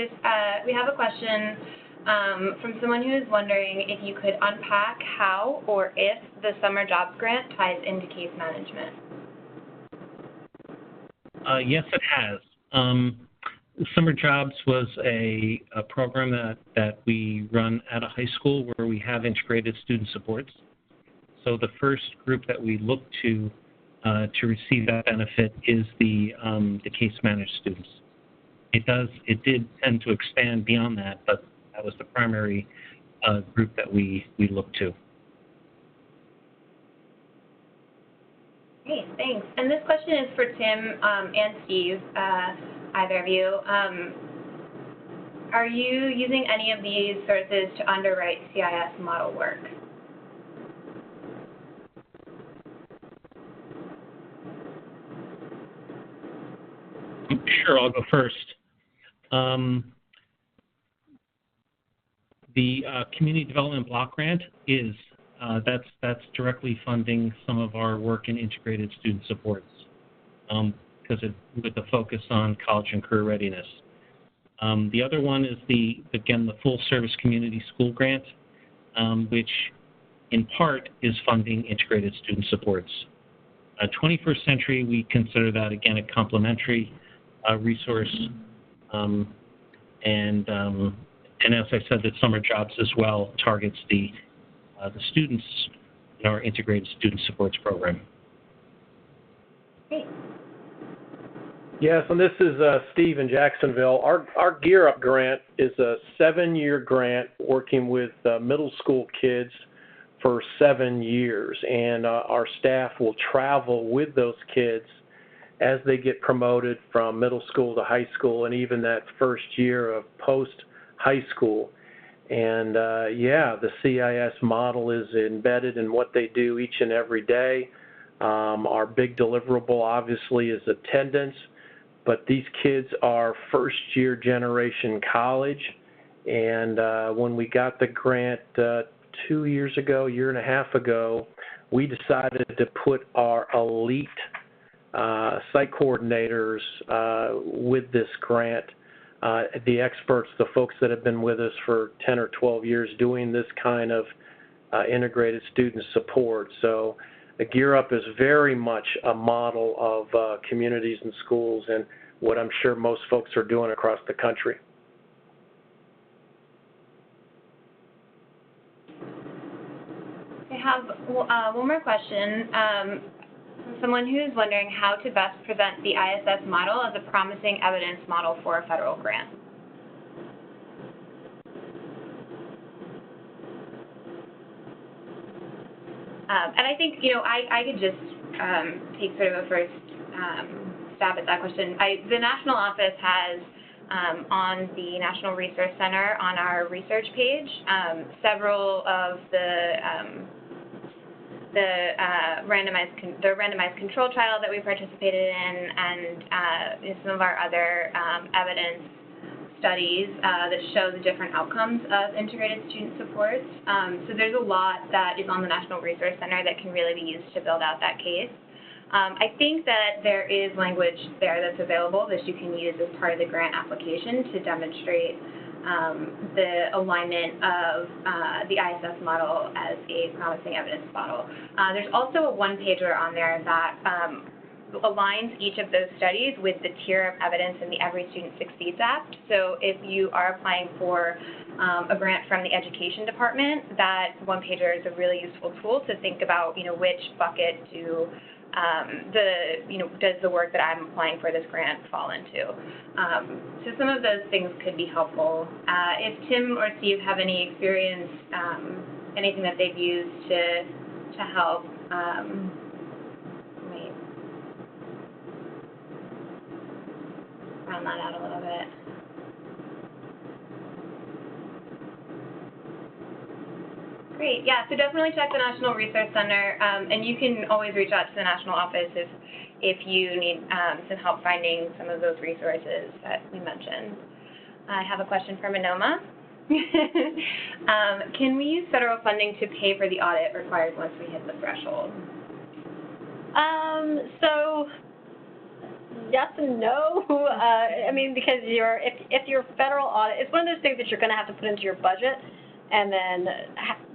we have a question from someone who is wondering if you could unpack how or if the summer jobs grant ties into case management. Yes, it has. Summer Jobs was a program that we run at a high school where we have integrated student supports. So the first group that we look to receive that benefit is the case managed students. It did tend to expand beyond that, but that was the primary group that we looked to. Great, thanks. And this question is for Tim and Steve, either of you. Are you using any of these sources to underwrite CIS model work? Sure, I'll go first. The Community Development Block Grant is that's directly funding some of our work in integrated student supports, because with the focus on college and career readiness. The other one is the Full Service Community School Grant, which in part is funding integrated student supports. 21st Century, we consider that again a complementary resource, and as I said, that Summer Jobs as well targets the students in our integrated student supports program. Great. Yes, and this is Steve in Jacksonville. Our Gear Up grant is a 7-year grant working with middle school kids for 7 years, and our staff will travel with those kids as they get promoted from middle school to high school, and even that first year of post-high school. And yeah, the CIS model is embedded in what they do each and every day. Our big deliverable, obviously, is attendance, but these kids are first-year generation college, and when we got the grant 2 years ago, year and a half ago, we decided to put our elite site coordinators with this grant, the experts, the folks that have been with us for 10 or 12 years doing this kind of integrated student support. So the Gear Up is very much a model of communities and schools and what I'm sure most folks are doing across the country. I have one more question from someone who is wondering how to best present the ISS model as a promising evidence model for a federal grant. And I think, I could just take sort of a first stab at that question. The national office has on the National Resource Center on our research page several of the randomized control trial that we participated in, and some of our other evidence studies that show the different outcomes of integrated student supports. So there's a lot that is on the National Resource Center that can really be used to build out that case. I think that there is language there that's available that you can use as part of the grant application to demonstrate the alignment of the ISS model as a promising evidence model. There's also a one-pager on there that aligns each of those studies with the tier of evidence in the Every Student Succeeds Act. So if you are applying for a grant from the Education Department, that one-pager is a really useful tool to think about, which bucket does the work that I'm applying for this grant fall into. So some of those things could be helpful. If Tim or Steve have any experience, anything that they've used to help, round that out a little bit. Great, yeah, so definitely check the National Resource Center, and you can always reach out to the national office if you need some help finding some of those resources that we mentioned. I have a question from Anoma. Can we use federal funding to pay for the audit required once we hit the threshold? So yes and no. Because if your federal audit, it's one of those things that you're going to have to put into your budget and then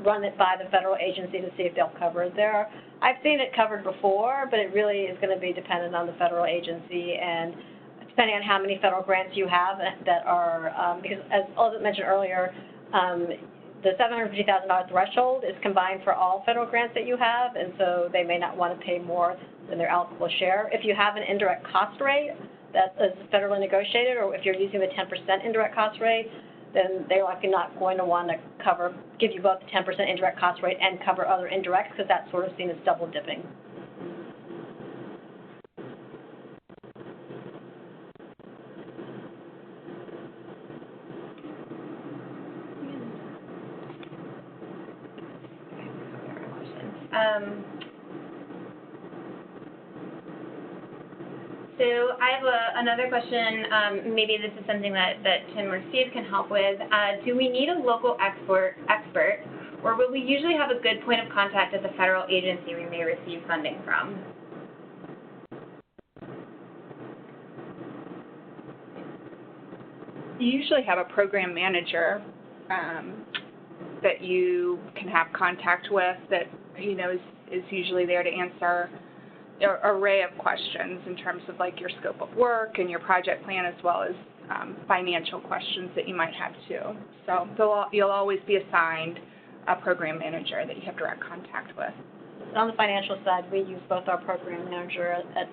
run it by the federal agency to see if they'll cover it there. I've seen it covered before, but it really is going to be dependent on the federal agency and depending on how many federal grants you have that are, because as Elizabeth mentioned earlier, the $750,000 threshold is combined for all federal grants that you have, and so they may not want to pay more than their eligible share. If you have an indirect cost rate that is federally negotiated, or if you're using the 10% indirect cost rate, then they're likely not going to want to give you both the 10% indirect cost rate and cover other indirects, because that's sort of seen as double dipping. So I have another question. Maybe this is something that Tim or Steve can help with. Do we need a local expert, or will we usually have a good point of contact at the federal agency we may receive funding from? You usually have a program manager that you can have contact with that is usually there to answer an array of questions in terms of like your scope of work and your project plan, as well as financial questions that you might have too. So you'll always be assigned a program manager that you have direct contact with. On the financial side, we use both our program manager at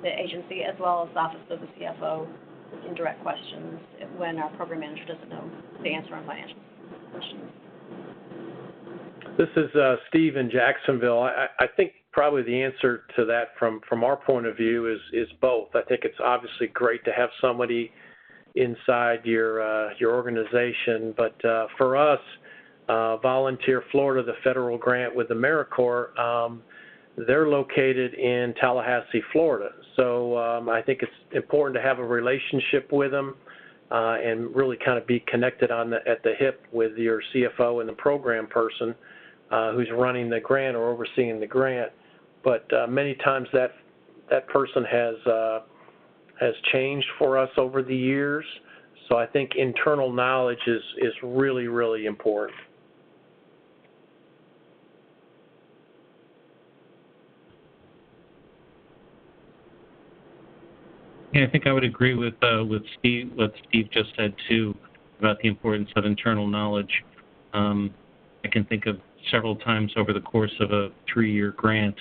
the agency as well as the Office of the CFO in direct questions when our program manager doesn't know the answer on financial questions. This is Steve in Jacksonville. I think probably the answer to that from our point of view is both. I think it's obviously great to have somebody inside your organization, but for us, Volunteer Florida, the federal grant with AmeriCorps, they're located in Tallahassee, Florida. So I think it's important to have a relationship with them and really kind of be connected at the hip with your CFO and the program person who's running the grant or overseeing the grant. But many times that person has changed for us over the years. So I think internal knowledge is really, really important. Yeah, I think I would agree with Steve, what Steve just said too, about the importance of internal knowledge. I can think of several times over the course of a 3-year grant,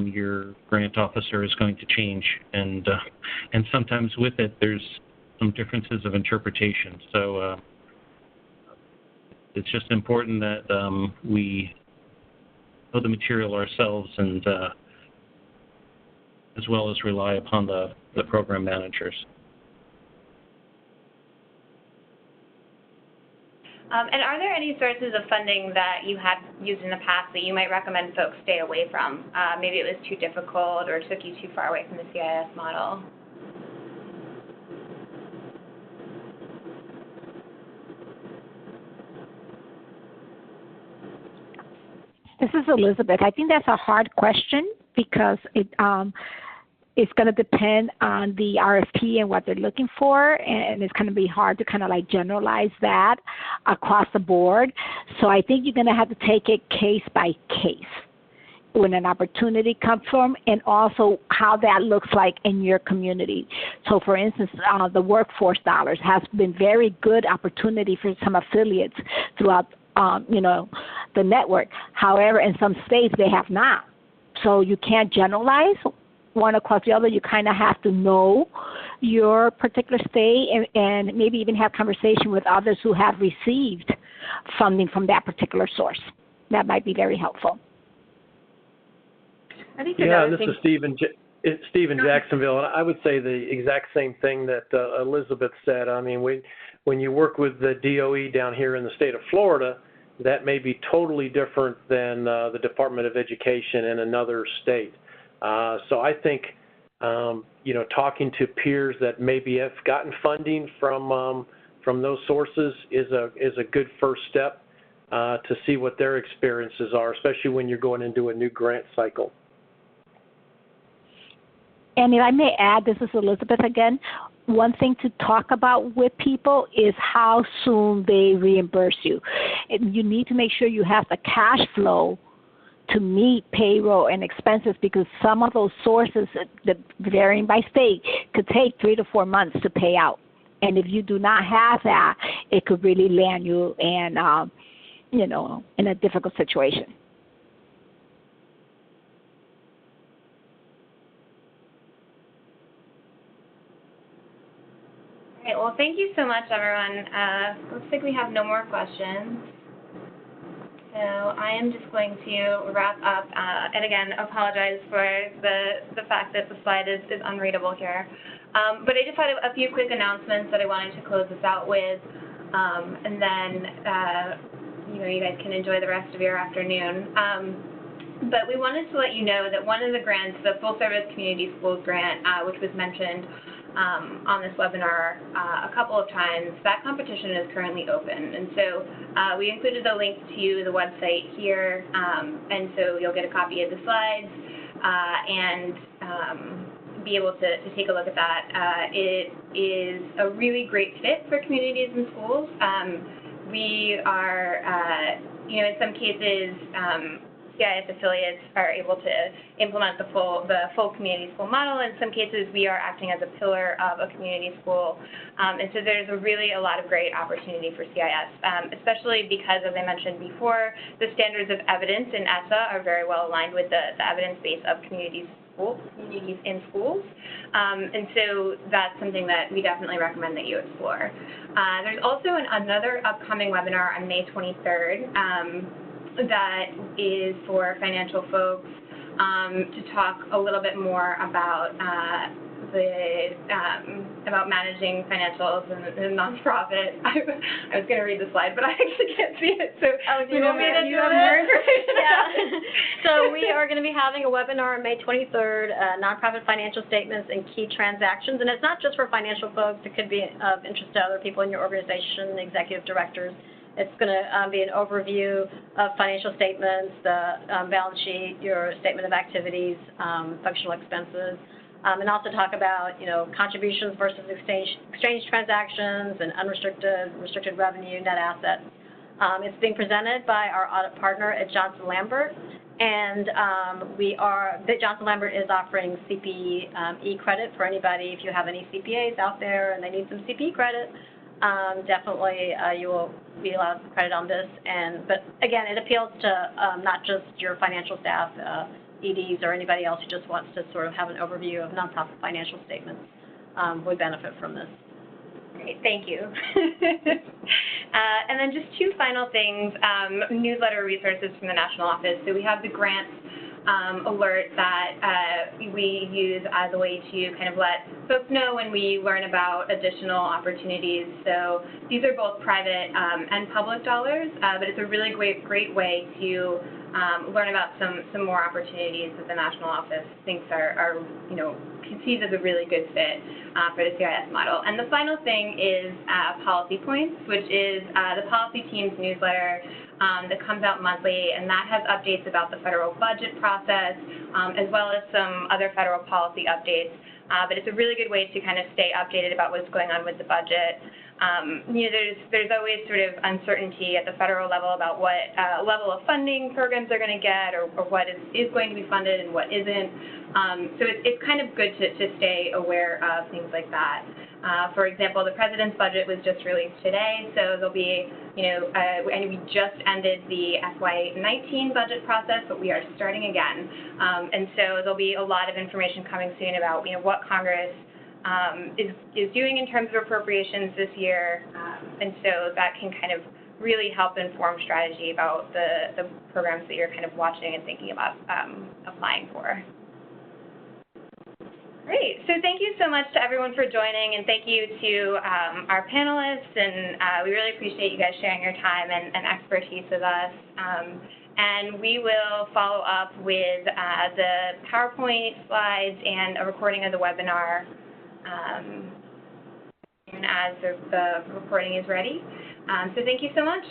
your grant officer is going to change, and sometimes with it there's some differences of interpretation. So it's just important that we of the material ourselves, and as well as rely upon the program managers. And are there any sources of funding that you had used in the past that you might recommend folks stay away from? Maybe it was too difficult or took you too far away from the CIS model? This is Elizabeth. I think that's a hard question because it's going to depend on the RFP and what they're looking for, and it's going to be hard to kind of like generalize that across the board. So I think you're going to have to take it case by case when an opportunity comes from, and also how that looks like in your community. So for instance, the workforce dollars has been very good opportunity for some affiliates throughout the network. However, in some states they have not. So you can't generalize one across the other. You kind of have to know your particular state and maybe even have conversation with others who have received funding from that particular source. That might be very helpful. I think this is Stephen Jacksonville, and I would say the exact same thing that Elizabeth said. I mean, when you work with the DOE down here in the state of Florida, that may be totally different than the Department of Education in another state. So I think, talking to peers that maybe have gotten funding from those sources is a good first step to see what their experiences are, especially when you're going into a new grant cycle. And if I may add, this is Elizabeth again, one thing to talk about with people is how soon they reimburse you. You need to make sure you have the cash flow to meet payroll and expenses, because some of those sources, varying by state, could take 3 to 4 months to pay out. And if you do not have that, it could really land you in, in a difficult situation. All right, well, thank you so much, everyone. Looks like we have no more questions. So I am just going to wrap up, and again, apologize for the fact that the slide is unreadable here. But I just had a few quick announcements that I wanted to close this out with, and then, you guys can enjoy the rest of your afternoon. But we wanted to let you know that one of the grants, the Full Service Community Schools Grant, which was mentioned on this webinar a couple of times, that competition is currently open. And so we included a link to the website here, and so you'll get a copy of the slides and be able to take a look at that. It is a really great fit for communities and schools. We are, in some cases, CIS affiliates are able to implement the full community school model. In some cases, we are acting as a pillar of a community school. And so there's a lot of great opportunity for CIS, especially because, as I mentioned before, the standards of evidence in ESSA are very well aligned with the evidence base of communities in schools. And so that's something that we definitely recommend that you explore. There's also another upcoming webinar on May 23rd. That is for financial folks to talk a little bit more about about managing financials and nonprofit. I was going to read the slide, but I actually can't see it. So you want me to do more information? Yeah. So we are going to be having a webinar on May 23rd, nonprofit financial statements and key transactions. And it's not just for financial folks. It could be of interest to other people in your organization, executive directors. It's going to be an overview of financial statements, the balance sheet, your statement of activities, functional expenses, and also talk about, contributions versus exchange transactions and restricted revenue, net assets. It's being presented by our audit partner at Johnson Lambert, and Johnson Lambert is offering CPE credit for anybody. If you have any CPAs out there and they need some CPE credit, definitely you will be allowed credit on this. But again, it appeals to not just your financial staff, EDs, or anybody else who just wants to sort of have an overview of nonprofit financial statements would benefit from this. Great, thank you. And then just two final things, newsletter resources from the national office. So we have the grants alert that we use as a way to kind of let folks know when we learn about additional opportunities. So these are both private and public dollars, but it's a really great way to learn about some more opportunities that the national office thinks are conceived as a really good fit for the CIS model. And the final thing is Policy Points, which is the policy team's newsletter that comes out monthly, and that has updates about the federal budget process, as well as some other federal policy updates. But it's a really good way to kind of stay updated about what's going on with the budget. There's always sort of uncertainty at the federal level about what level of funding programs are going to get, or what is going to be funded and what isn't. So it's kind of good to stay aware of things like that. For example, the president's budget was just released today, so there'll be, and we just ended the FY19 budget process, but we are starting again. And so there'll be a lot of information coming soon about, what Congress is doing in terms of appropriations this year, and so that can kind of really help inform strategy about the programs that you're kind of watching and thinking about applying for. Great. So thank you so much to everyone for joining, and thank you to our panelists, and we really appreciate you guys sharing your time and expertise with us. And we will follow up with the PowerPoint slides and a recording of the webinar as the recording is ready. So thank you so much.